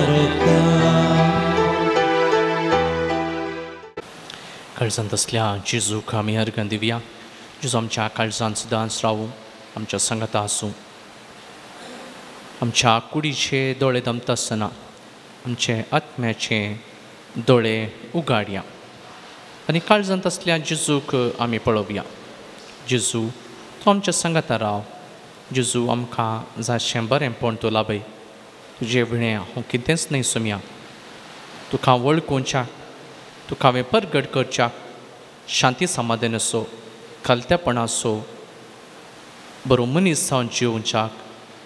रक्ता काळजांत असल्या जेजूक आमी अर्घां दिवया. जेजू आमच्या काळजांत सदांच रावूं, आमच्या संगता आसूं. आमच्या कुडीचे दोळे दमता आसतना आमचे आत्म्याचे दोळे उगाडया आनी काळजांत असल्या जेजूक आमी पळोवया. जेजू तूं आमच्या संगता राव. जेजू आमकां जायशें बरेंपण तूं लाभय. तुजे विणे हांव कितेंच न्हय सोम्या. तुका वळखुच्याक तुका हांवें परगट करच्याक शांती समाधान असो खालत्यापण असो बरो मनीस जावन जिवच्याक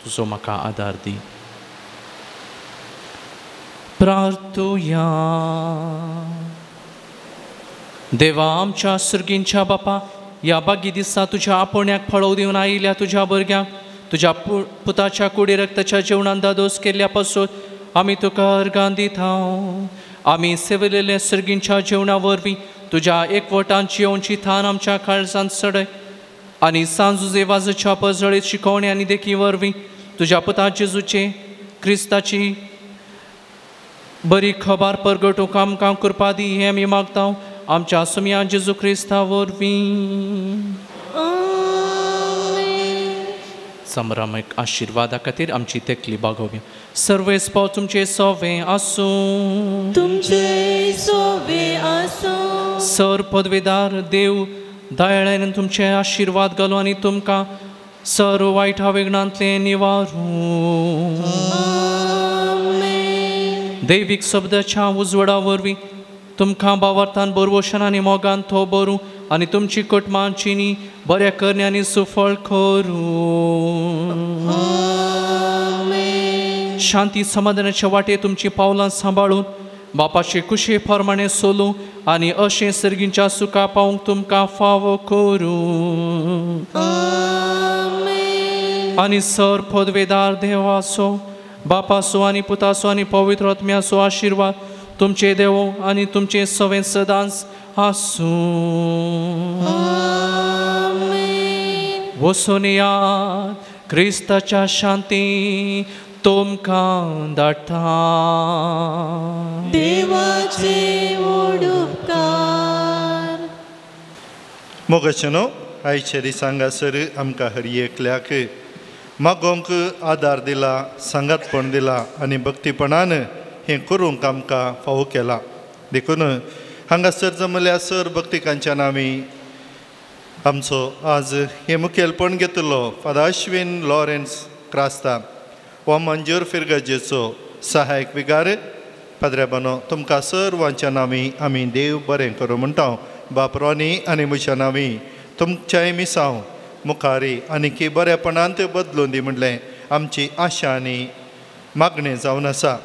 तुजो म्हाका आदार दी. प्रार्थुया. देवा आमच्या सुर्गींच्या बापा, ह्या बागी दिसा तुज्या आपोण्याक फळो दिवन आयिल्ल्या तुज्या भुरग्यांक तुज्या पुताच्या कुडी रक्ताच्या जेवणान दादोस केल्ल्या पासून आमी तुका अर्गां दिता. आमी सेविल्ले सर्गींच्या जेवणा वरवीं तुज्या एकवटांची येवची थान आमच्या काळजांत सडय आनी सांजुजे वाजच्या पजळीत शिकोवणी आनी देखी वरवीं तुज्या पुता जेजूचे क्रिस्ताची बरी खबर परगटूंक आमकां कृपा दी हें आमी मागता आमच्या सुम्या जेजू क्रिस्ता वरवीं. समरामीक आशिर्वादा खातीर आमची तेकली बागोवया. सर्वेस्पो तुमचे सोवे आसूं. तुमचे सोवे आसूं. सर पदवेदार देव दयाळ्यान तुमचे आशिर्वाद घालूं आनी तुमकां सर्व वायटा विघ्नांतले निवारूं. दैवीक शब्दाच्या उजवडा वरवीं तुमकां भावार्थान बरवोशन आनी मोगान थो भरूं आनी तुमची कुटुंबांची बऱ्या करण्यांनी सुफळ करूं. शांती समाधानाच्या वाटे तुमची पावलां सांबाळून बापाचे कुशे प्रमाणे सोलूं आनी अशें सर्गींच्या सुखा पावूंक तुमकां फावो करूं. आनी सर पदवेदार देवाचो बापाचो आनी पुताचो आनी पवित्र आत्म्याचो आशिर्वाद तुमचे देव आनी तुमचे सवें सदांच आसूं. वचून यात क्रिस्ताच्या शांती तुमकां धाडटा. देवाचे व्हड उपकार. मोगाचेनो आयचे दिसांगासर आमकां हर एकल्याक मागोंक आदार दिला, सांगातपण दिला आनी भक्तीपणान हें करूंक आमकां फावो केला. देखून हांगासर जमल्यासर भक्तिकांच्यान आमी आमचो आज हे मुखेलपण घेतलो. फादर अश्विन लॉरेन्स क्रास्ता हो मंजूर फिरगजेचो सहायक विगार. पाद्रेबानो तुमकां सर्वांच्या नांवी आमी देव बरें करूं म्हणटा. बाप रोनी आनी म्हज्या नांवी तुमच्याय मिसांव मुखारी आनी की बरेपणान ते बदलून दी म्हणलें आमची आशा आनी मागणें जावन आसा.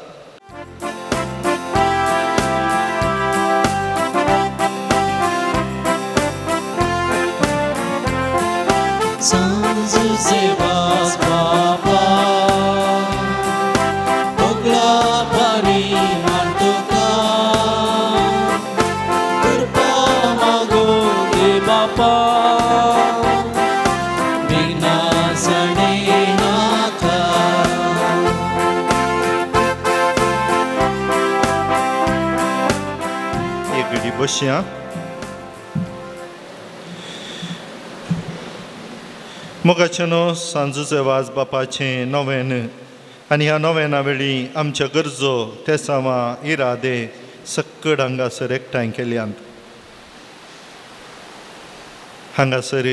सांजुचे वास बापा बोगला पारी मान तुका कृपा मागो दे बापा विनासणे नाका. एक घडी बसया. मोगाचेनो सांजुचे वाज बापाचें नोवेन आनी ह्या नोवेना वेळी आमच्या गरजो तेसावां इरादे सक्कड हांगासर एकठांय केल्यांत. हांगासर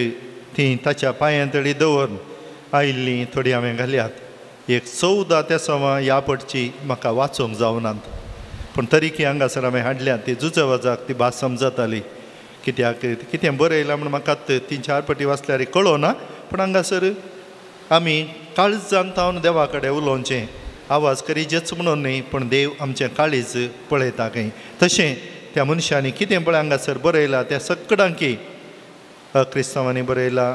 ती ताच्या पांयांतळी दवरून आयिल्लीं थोडी हांवें घाल्यात. एक 14 तेसावां ह्या पडची म्हाका वाचूंक जावनात, पूण तरीकी हांगासर हांवें हाडल्यात. ती जुजवाजाक ती भास समजताली. कित्याक कितें बरयलां म्हण म्हाका 3-4 फावटी वाचल्यार कळोना, पूण हांगासर आमी काळजान तावन देवा कडेन उलोवचें, आवाज करीचेच म्हणून न्ही, पूण देव आमचें काळीज पळयता खंय. तशें त्या मनशांनी कितें पळय हांगासर बरयलां त्या सगळ्यांकी क्रिस्तांवांनी बरयलां,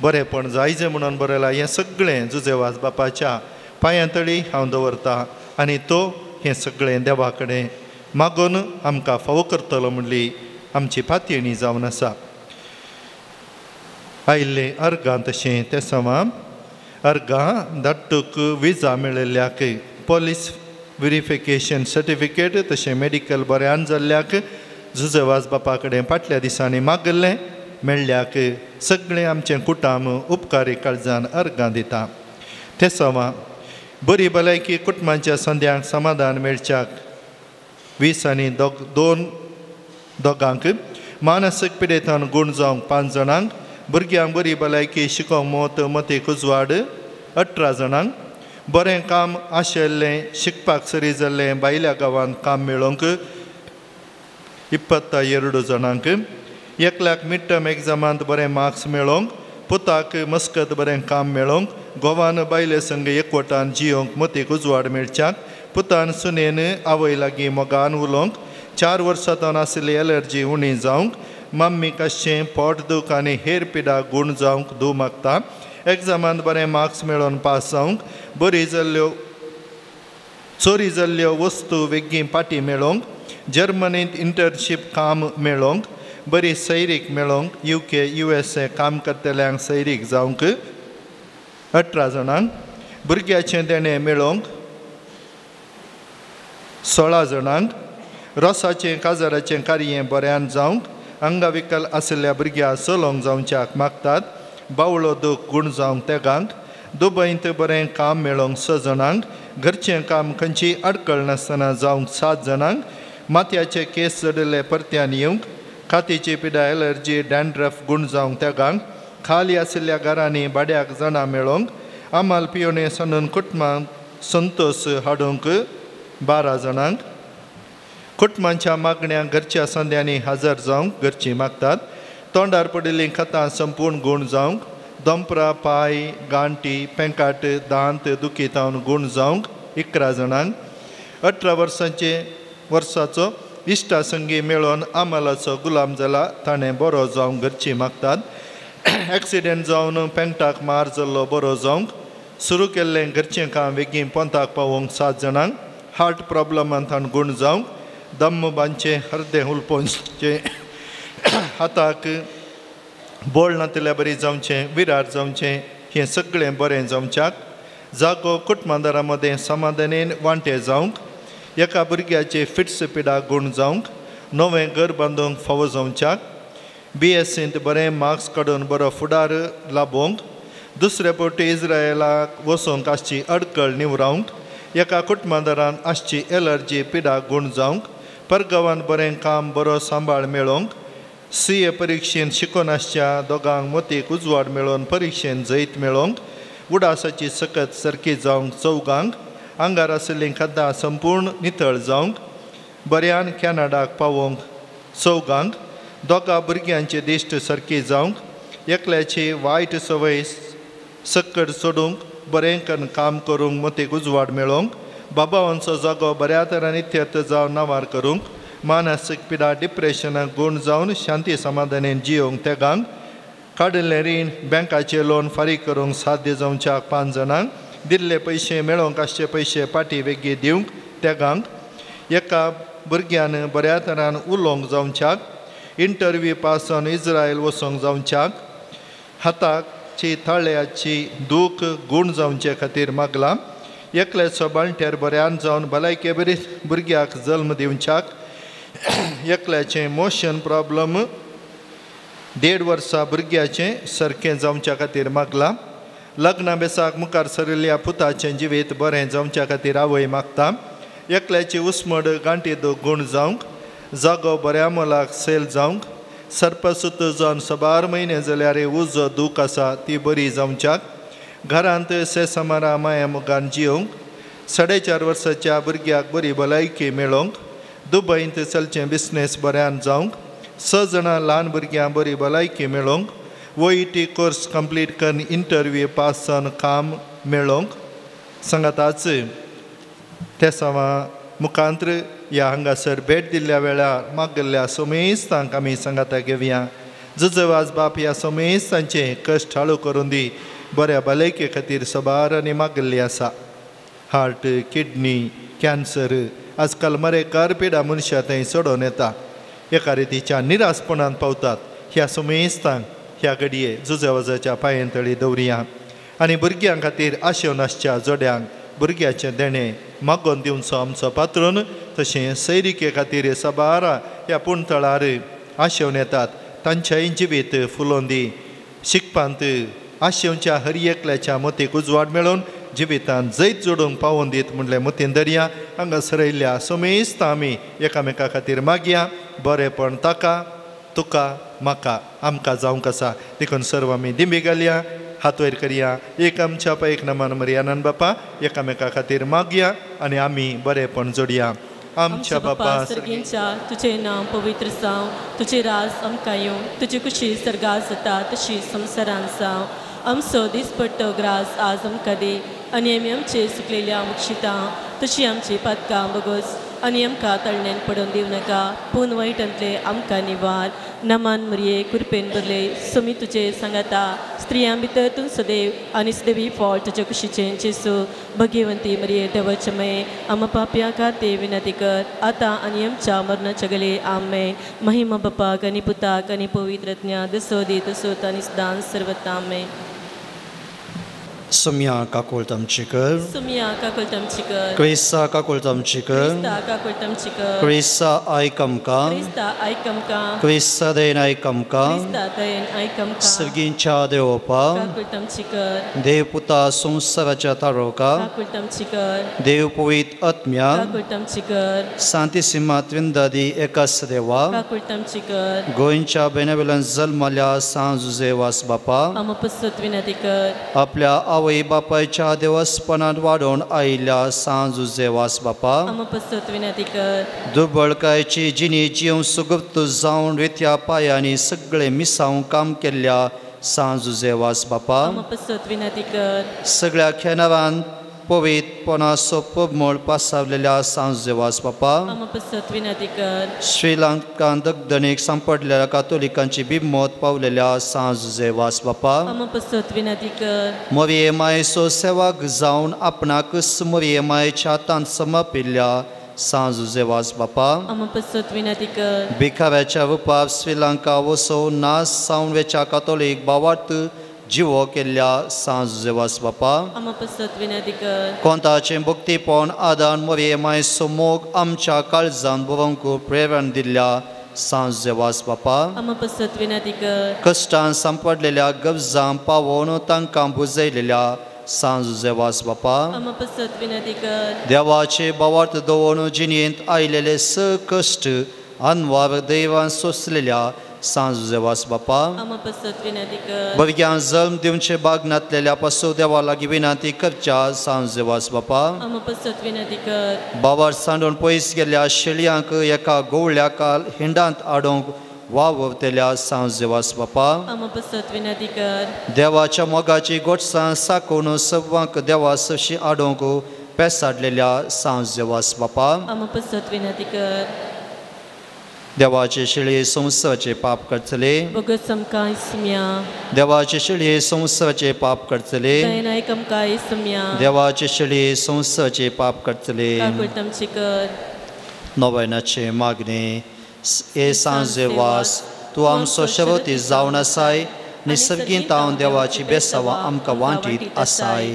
बरेंपण जायजें म्हणून बरयलां. हें सगळें जुजेवाज बापाच्या पांयां तळी हांव दवरतां आनी तो हें सगळें देवा कडेन मागून आमकां फावो करतलो म्हणली आमची पातयणी जावन आसा. आयिल्ले अर्गां तशें ते सवां अर्गां धाडटूक विजा मेळिल्ल्याक पॉलीस व्हेरिफिकेशन सर्टिफिकेट तशें मेडिकल बऱ्यान जाल्ल्याक जुजेवाज बापा कडेन फाटल्या दिसांनी मागल्लें मेळ्ळ्याक सगळें आमचें कुटाम उपकारी काळजान अर्गां दिता. ते सवां बरी भलायकी कुटुंबाच्या संद्यांक समाधान मेळच्याक 20 आनी 2 दोगांक मानसीक पिडेतान गूण जावंक 5 जाणांक भुरग्यांक बरी भलायकी शिकोवंक मतीक उजवाड 18 जाणांक बरें काम आशिल्लें शिकपाक सरी जाल्लें भायल्या गांवांत काम मेळोवंक 22 जाणांक एकल्याक मिड टर्म एग्जामांत बरें मार्क्स मेळोवंक पुताक मस्कत बरें काम मेळोवंक गोवान बायले संग एकवटान जियोंक मतीक उजवाड मेळच्याक पुतान सुनेन आवय लागीं मोगान उलोवंक 4 वर्सांतून आशिल्ली एलर्जी उणी जावंक मम्मी कशें पोट दूख आनी हेर पिडा गूण जावंक दूं मागता एग्जामांत बरें मार्क्स मेळोवन पास जावंक बरी जाल्ल्यो चोरी जाल्ल्यो वस्तू वेगळी पाटी मेळोवंक जर्मनींत इंटर्नशीप काम मेळोवंक बरी सैरीक मेळोवंक UK USA काम करतल्यांक सैरीक जावंक 18 जाणांक भुरग्याचें देणें मेळोवंक 16 जाणांक रोसाचें काजाराचें कार्य बऱ्यान जावंक अंगविकल आशिल्ल्या भुरग्याक चलोवंक जावच्याक मागतात बावळो दूख गूण जावंक तेगांक दुबयंत बरें काम मेळोवंक 6 जाणांक घरचें काम खंयची आडकळ नासतना जावंक 7 जाणांक माथ्याचे केस जडिल्ले परत्यान येवंक खातीची पिडा एलर्जी डॅन्ड्रफ गूण जावंक तेगांक खाली आशिल्ल्या घरांनी भाड्याक जाणां मेळोवंक आमाल पियोने सांडून कुटुंबांत संतोश हाडूंक 12 जाणांक कुटुंबांच्या मागण्यांक घरच्या संद्यांनी हजर जावंक घरची मागतात तोंडार पडिल्लीं खतां संपूर्ण गूण जावंक दोंपरां पाय गांठी पेंकाट दांत दुखीतावन गूण जावंक 11 जाणांक 18 वर्साचो इश्टा संगी मेळोन आमालाचो गुलाम जाला ताणें बरो जावंक घरची मागतात एक्सिडेंट जावन पेंगटाक मार जाल्लो बरो जावंक सुरू केल्लें घरचें काम बेगीन पोंताक पावोवंक 7 जाणांक हार्ट प्रॉब्लमांत गूण जावंक दम्म बांदचें हर्दें उलपोवचें हाताक बोळ नातल्या बरी जावचें विरार जावचें हें सगळें बरें जावच्याक जागो कुटुंबादारा मदें समाधानेन वांटे जावंक एका भुरग्याचे फिट्स पिडा गूण जावंक नवें घर बांदूंक फावो जावच्याक BSCंत बरें मार्क्स काडून बरो फुडार लाबोवंक दुसरे फावटी इस्रायलाक वचूंक आसची अडकळ निवरावंक एका कुटुंबादारान आसची एलर्जी पिडा गूण जावंक परगांवांत बरें काम बरो सांबाळ मेळोवंक CA परिक्षेंत शिकून आसच्या दोगांक मतीक उजवाड मेळोवन परिक्षेंत जैत मेळोवंक उडासाची सकत सारकी जावंक 4गांक आंगार आशिल्लीं खद्दां संपूर्ण नितळ जावंक बऱ्यान कॅनडाक पावोवंक 4गांक दोगा भुरग्यांचे दिश्ट सारकी जावंक एकल्याची वायट संवय सकट सोडूंक बरें करून काम करूंक मतीक उजवाड मेळोवंक बाबावांचो जागो बऱ्या तरान इत्यर्थ जावन नावार करूंक मानसीक पिडा डिप्रेशनाक गूण जावन शांती समाधानेन जियोंक तेगांक काडिल्लें रीण बँकाचें लोन फारीक करूंक साध्य जावच्याक 5 जाणांक दिल्ले पयशे मेळोवंक आसचे पयशे पाटी वेगळी दिवंक तेगांक एका भुरग्यान बऱ्या तरान उलोवंक जावच्याक इंटरव्यू पास जावन इस्रायल वचोंक जावच्याक हाताची थाळ्याची दूख गूण जावचे खातीर मागलां एकल्याचो बाळंटेर बऱ्यान जावन भलायके बरी भुरग्याक जल्म दिवच्याक एकल्याचें मोशन प्रॉब्लम 1.5 वर्सां भुरग्याचें सारकें जावच्या खातीर मागलां लग्ना बेसाक मुखार सरिल्ल्या पुताचें जिवीत बरें जावच्या खातीर आवय मागता एकल्याची उस्मड गांठी दूख गूण जावंक जागो बऱ्या मोलाक सेल जावंक सर्पसूत जावन 12 म्हयने जाल्यार उजो दूख आसा ती बरी जावच्याक घरांत सेसमारा माया मोगान जियोंक 4.5 वर्साच्या भुरग्याक बरी भलायकी मेळोवंक दुबयंत चलचें बिझनेस बऱ्यान जावंक 6 जाणां ल्हान भुरग्यां बरी भलायकी मेळोवंक OET कोर्स कंप्लीट करून इंटरव्यू पास जावन काम मेळोवंक सांगाताच तेसावा मुखांत्र ह्या हांगासर भेट दिल्ल्या वेळार मागल्ल्या सोमेस्तांक आमी सांगाता घेवया जुजवाज बाप ह्या सोमेस्तांचे कश्ट हाळू करून दी बऱ्या भलायके खातीर सबारांनी मागल्ली आसा हार्ट किडनी कॅन्सर आजकाल मरेकार पिडा मनशां थंय सोडून येता एका रितीच्या निरासपणान पावतात ह्या सोमेस्तांक ह्या घडये जुजवाजाच्या पांयतळी दवरया आनी भुरग्यां खातीर आशेवनासच्या जोड्यांक भुरग्याचें देणें मागोवन दिवचो आमचो पात्रून तशें सैरिके खातीर सबारा ह्या पुणतळार आशेवन येतात तांचेय जिवीत फुलोवन दी शिकपांत आशेवच्या हर एकल्याच्या मतीक उजवाड मेळोवन जिवितांत जैत जोडूंक पावोवन दीत म्हणलें मतीन धरया हांगासर आयिल्ल्या सोमेस्त आमी एकामेका खातीर मागया बरेंपण ताका तुका म्हाका आमकां जावंक आसा देखून सर्व आमी दिंबी घालया हात वयर करया एक आमच्या एक नमान मरियानंद बापा एकामेका खातीर मागया आनी आमी बरेंपण जोडया आमच्या बापा सर्गींच्या तुझे नांव पवित्र जावं तुझे राज आमकां येवं तुजी खुशी सर्गास जाता तशी संवसारांत जावं आमचो दिसपट्टो ग्रास आज आमकां दी आनी आमी आमचे सुकलेल्या मुक्षितां तशी आमची पातकां बगोस आनी आमकां तळणेन पडोवन दिवं नाका पूण वायटांतले आमकां निवार नमान मरिये कृपेन भरले समी तुजे सांगाता स्त्रियां भितर तूं सदैव आनी सदैवी फळ तुजे कुशीचें जेसू भगिवंती मरिये देवाचे मये आम पाप्या खातीर विनंती कर आतां आनी आमच्या मरणाच्या गले आमेन महिमा बापाक आनी पुताक आनी पवित्रज्ञा दसो दी तसो आनी सदां सर्वता आमेन Sumia kakul tamchikar, Sumia kakul tamchikar, Krista kakul tamchikar, Krista kakul tamchikar, Krista aikamka, Krista aikamka, Krista dain aikamka, Krista dain aikamka, Sergincha deopa, kakul tamchikar, Devputa sumsaracha taroka, kakul tamchikar, Devpuit atmya, kakul tamchikar, Santissima Trindade ekas deva, kakul tamchikar, Goincha benevolent zalmalya sanzuzevas bapa, amapasut vinadikar, आपल्या आवय बापायच्या देवस्पणात वाढून आयिल्ल्या सांजुजेवास बापा amapasut vinadikar, दुर्बळकायची जिणी जीव सुगुप्त जावन रित्या पायांनी सगळे मिसावून काम केल्ल्या सांजुजेवास बापा amapasut vinadikar, सगळ्या खेनारान पवित्रपणाचो पबमळ पासावलेल्या सांजुजेवास बापा amapasut vinadikar, श्रीलंकान दगदणीक सांपडलेल्या कातोलिकांची बिमोत पावलेल्या सांजुजेवास बापा amapasut vinadikar, मोरये मायेचो सेवाक जावन आपणाक मोरये मायेच्या हातांत समर्पिल्ल्या सांजुजेवास बापा amapasut vinadikar, भिकाऱ्याच्या रुपार श्रीलंका वसो नास सावन वेच्या कातोलीक भावार्थ जिवो केल्ल्या सांजुजेवास बापा amapasut vinadikar, कोंताचें भक्तीपण आदान मोरये मायेचो मोग आमच्या काळजान बरोवंक प्रेरण दिल्ल्या सांजुजेवास बापा amapasut vinadikar, कश्टान सांपडलेल्या गरजां पावोवन तांकां बुजयलेल्या सांजुजेवास बापा amapasut vinadikar, देवाचे भावार्थ दवरून जिणेंत आयलेले स कश्ट अनवार दैवान सोंसलेल्या सांजुजेवास बापा amapasut vinadikar, भुरग्यांक जल्म दिवचे बाग नातलेल्या पासून देवा लागीं विनंती करच्या सांजुजेवास बापा amapasut vinadikar, बाबार सांडून पयस गेल्ल्या शेळयांक एका गवळ्या काल हिंडांत आडोवंक वावरतेल्या सांजुजेवास बापा amapasut vinadikar, देवाच्या मोगाची गोठसां साकोवन सर्वांक देवा सशी आडोवंक पेसाडलेल्या सांजुजेवास बापा amapasut vinadikar, देवाचे शिळे संवसाराचे पाप करतले bogus amka ismia, देवाचे शिळे संवसाराचे पाप करतले dainai kamka ismia, देवाचे शिळे संवसाराचे पाप करतले kakul tamchikar, नोवेनाचे मागणे ए सांजेवास तूं आमचो शेवटी जावन आसाय निसर्गीत हांव देवाची बेसावां आमकां वांटीत आसाय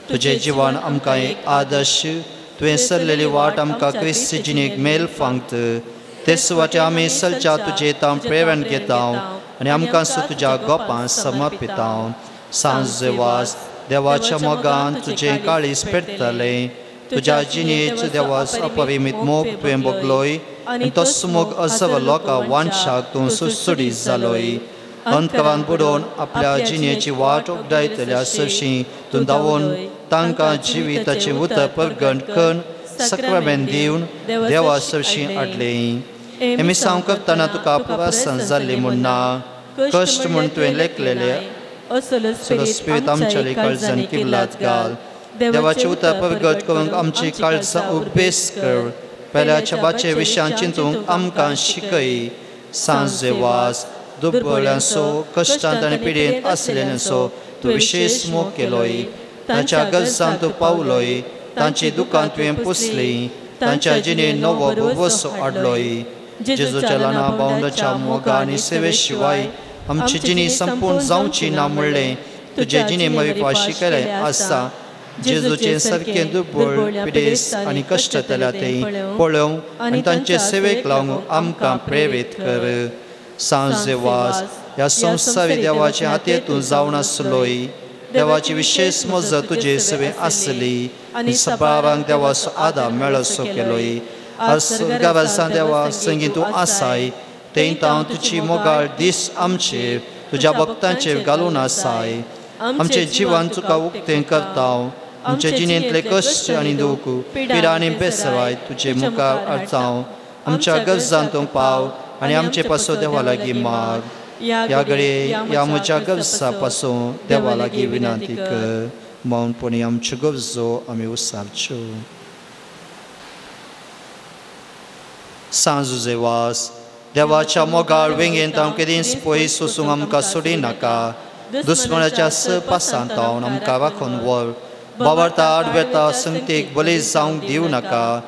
तुजें जिवन आमकां एक आदर्श तुवें सरलेली वाट आमकां क्रिस्ती जिणेक मेल फांगत तेच वाटे आमी सलच्या तुजे तां प्रेरण घेता आनी आमकां तुज्या गोपांत समर्पिता सांजेवास देवाच्या मोगान तुजें काळीज पेटतलें तुज्या जिणेच देवास अपरिमीत मोग तुवें भोगलोय आनी तो मोग असव लोकां वांशाक तूं सुसुडीत जालोय अंतरान बुडोवन आपल्या जिणेची वाट उगडायतल्या सशी तूं धांवून तांकां जिविताचें उतर परगट करून सक्रामेंत दिवन देवा सरशी हाडलें हेमी सांगतना तुका प्रसन्न जाल्ली म्हणना कश्ट म्हूण तुवें लेखलेले असलो स्पिरीत आमच्या काळजान किल्लात घाल देवाचे उतर प्रगट करूंक आमची काळजां उबेस कर पेल्याच्या बाचे विशयान चिंतूंक आमकां शिकय सांजे वास दुर्बळ्यांचो कश्टांत आनी पिडेंत आसलेल्यांचो तूं विशेश मोग केलोय तांच्या गरजांत तूं पावलोय तांची दुकान तुवें पुसली तांच्या जिणेंत नवो भरवंसो हाडलोय जेजूच्या ल्हाना भावंडाच्या मोगा आनी सेवे शिवाय आमची जिणी संपूर्ण जावची ना म्हणलें तुजे जिणे मविपाशी केलें आसा जेजूचे सारकें दुर्बळ पिडेस्त आनी कश्टांतल्या तें पळोवंक आनी तांचे सेवेक लावंक आमकां प्रेरीत कर सांजे वास ह्या संवसारी देवाचे हातयेंतून जावन आसलोय देवाची विशेष मजत तुजे सेवे आसली आनी सबारांक देवाचो आदार मेळसो केलोय आज स्वर्गावासा देवा संगी तूं आसाय तें हांव तुजी मोगाळ दीस आमचेर तुज्या भक्तांचेर घालून आसाय आमचें जिवन तुका उक्तें करता आमच्या जिणेंतले कश्ट आनी दूख पिडा आनी बेसवाय तुजे मुखार हाडटां आमच्या गरजांत तूं पाव आनी आमचे पासून देवा लागीं माग ह्या घडये ह्या म्हज्या गरजा पासून देवा लागीं विनंती कर मौनपणी आमच्यो गरजो आमी उसारच्यो सांजुजे वास देवाच्या मोगाळ वेंगेन तांव केदींच पयस वचूंक आमकां सोडी नाका दुस्मनाच्या पासांत तावन आमकां राखून व्हर बाबार्ता आडवेता संगतेक बली जावंक दिवं नाका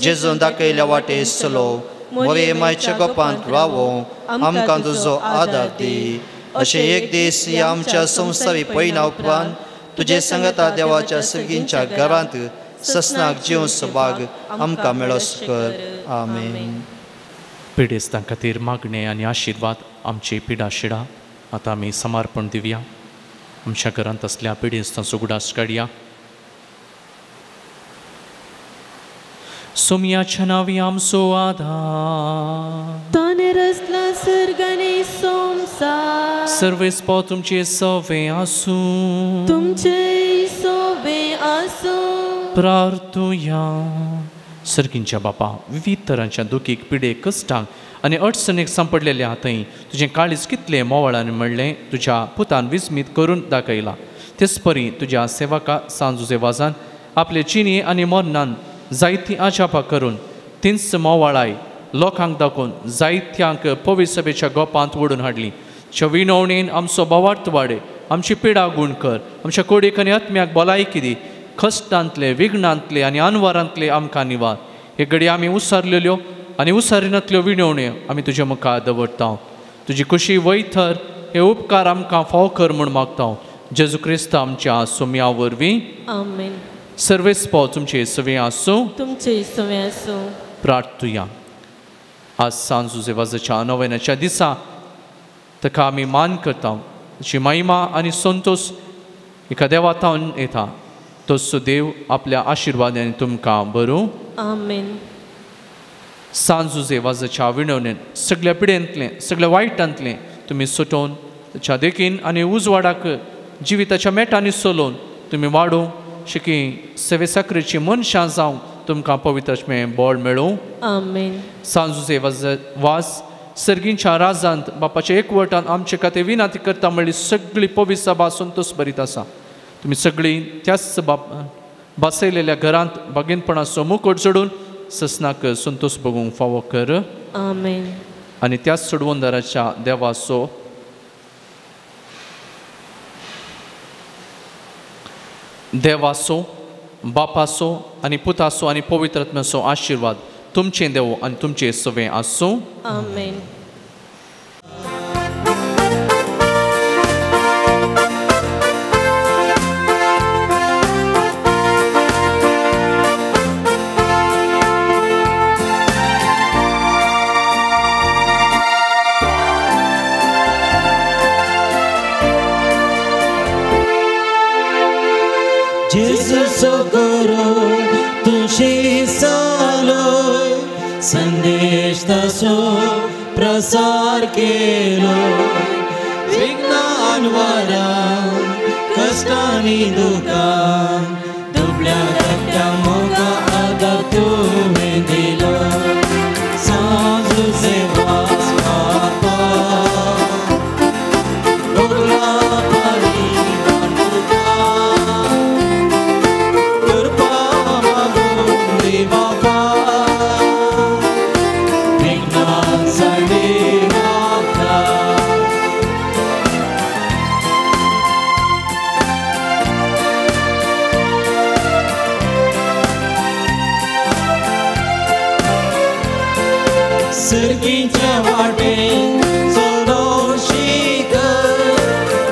जेजून दाखयल्या वाटे चलो मोरे मायच्या गोपांत रावो आमकां तुजो आदार दी अशें एक दीस ह्या आमच्या संवसारी पयना उपरांत तुजे संगता देवाच्या सर्गींच्या घरांत ससनाक जिवंचो भाग आमकां मेळस कर आमेन पिडेस्तां खातीर मागणे आनी आशिर्वाद आमची पिडा शिडा आतां आमी समर्पण दिवया आमच्या घरांत असल्या पिडेस्तांचो उगडास काडया सोमयाच्या नांवी आमचो आधार ताणे रचला सर्ग आनी संवसार सर्वेस्पो तुमचे सवे आसूं तुमचे सवे आसूं प्रार्थुया सर्गींच्या बापा विविध तरांच्या दुखीक पिडेक कश्टांक आनी अडचणीक सांपडलेल्या थंय तुजें काळीज कितलें मोवाळान म्हणलें तुज्या पुतान विस्मीत करून दाखयलां तेच परी तुज्या सेवका सांजुजे वाजान आपले चिनी आनी मरणान जायतीं आजापां करून तिंच मोवाळाय लोकांक दाखोवन जायत्यांक पवित्र सभेच्या गोपांत ओडून हाडली च्या विणवणेन आमचो भावार्थ वाडय आमची पिडा गूण कर आमच्या कोडीक आनी आत्म्याक भलायकी दी कश्टांतले विघ्नांतले आनी अनवरांतले आमकां निवार हे घडये आमी उसारलेल्यो आनी उसारिनांतल्यो विणवण्यो आमी तुज्या मुखार दवरता तुजी खुशी वयथर हे उपकार आमकां फाव कर म्हूण मागता जेजू क्रिस्त आमच्या सोम्या वरवीं आमेन सर्वेस्पो तुमचे सवे आसूं तुमचे सवे आसूं प्रार्थुया आज सांजुजे वाजाच्या नोवेनाच्या दिसा ताका आमी मान करता ताची महिमा आनी संतोष एका देवातावन येता तसो देव आपल्या आशिर्वादान तुमकां बरो आमेन सांजुजे वाजाच्या विणवणेन सगळ्या पिडेंतलें सगळ्या वायटांतलें तुमी सुटोवन ताच्या देखीन आनी उजवाडाक जिविताच्या मेटांनी सोलोवन तुमी वाडूं शिकी सेवे साकरेची मनशां जावं तुमकां पवित्रमें बोळ मेळूं आमेन सांजुजे वाज सर्गींच्या राजांत बापाच्या एकवटान आमचे खातीर विनंती करता म्हणली सगळी पवित्र सभा संतोश भरीत आसा तुमी सगळीं त्याच बसयलेल्या घरांत बागेनपणाचो मुकोट जोडून ससनाक संतोष भोगूंक फावो कर आमेन आनी त्याच सोडवंदाराच्या देवाचो देवाचो बापाचो आनी पुताचो आनी पवित्रात्म्याचो आशिर्वाद तुमचें देव आनी तुमचे सवे आसूं आमेन जेजूचो गुरू तुझी चालोय संदेश ताचो प्रसार केलो विज्ञान वरा कष्टांनी दुखां दुबळ्या धाकट्या मोगा आदार तुवें दिलो सांजुजे सर्गीच्या वाटेन सोडोशी कर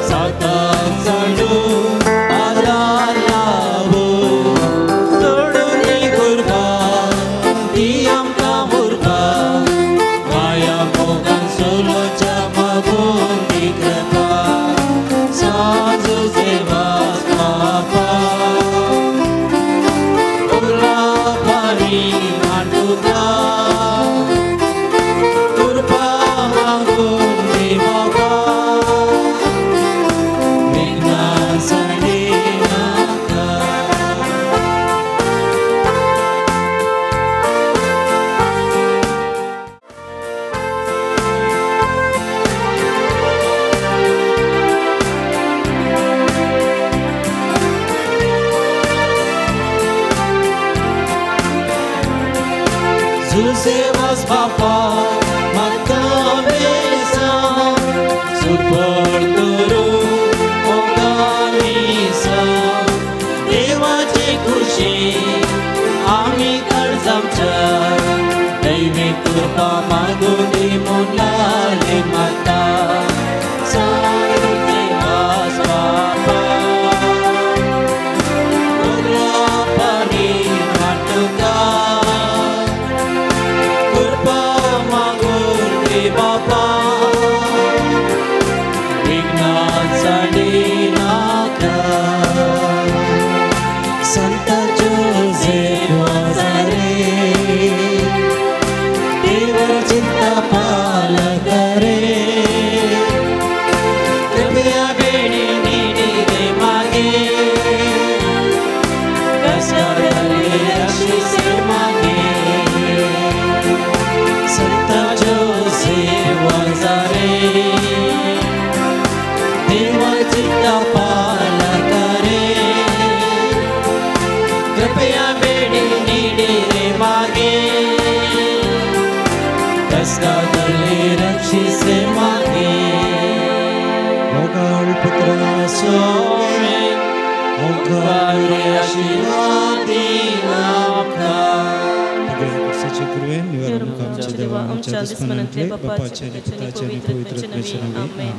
साता चढून आदार लावू सोडून गुरबा ती आमकां मुरबा माया मोगान सोलोच्या मागून ती कृपा साजू सेवास बापा उला पाणी मांडुका Zusevas Bapa Matabesa Supporturu Oganisa Devaची खुशी आम्ही कर्जामच्या दैवी कृपा मागुनी मुलाले माता Zusevas Bapa उला पाणी माटुका बापा विघ्नासाठी नाका संत जोसेफ वाजारे देवर चिंता पालक रे कृपया बेडी नीडी दे मागे कष्टाले रक्षिसे मागे संत वाजारे देवाची पालक रे कृपया बेडी नीडी रे मागे कष्टातले रक्षिसे मागे ओगाळ पुत्र सोमे ओगाळ आशीर्वादी नामका आमच्या दुश्मनांतले बापाचे पिताचे आणि पवित्र आत्म्याचे नावे.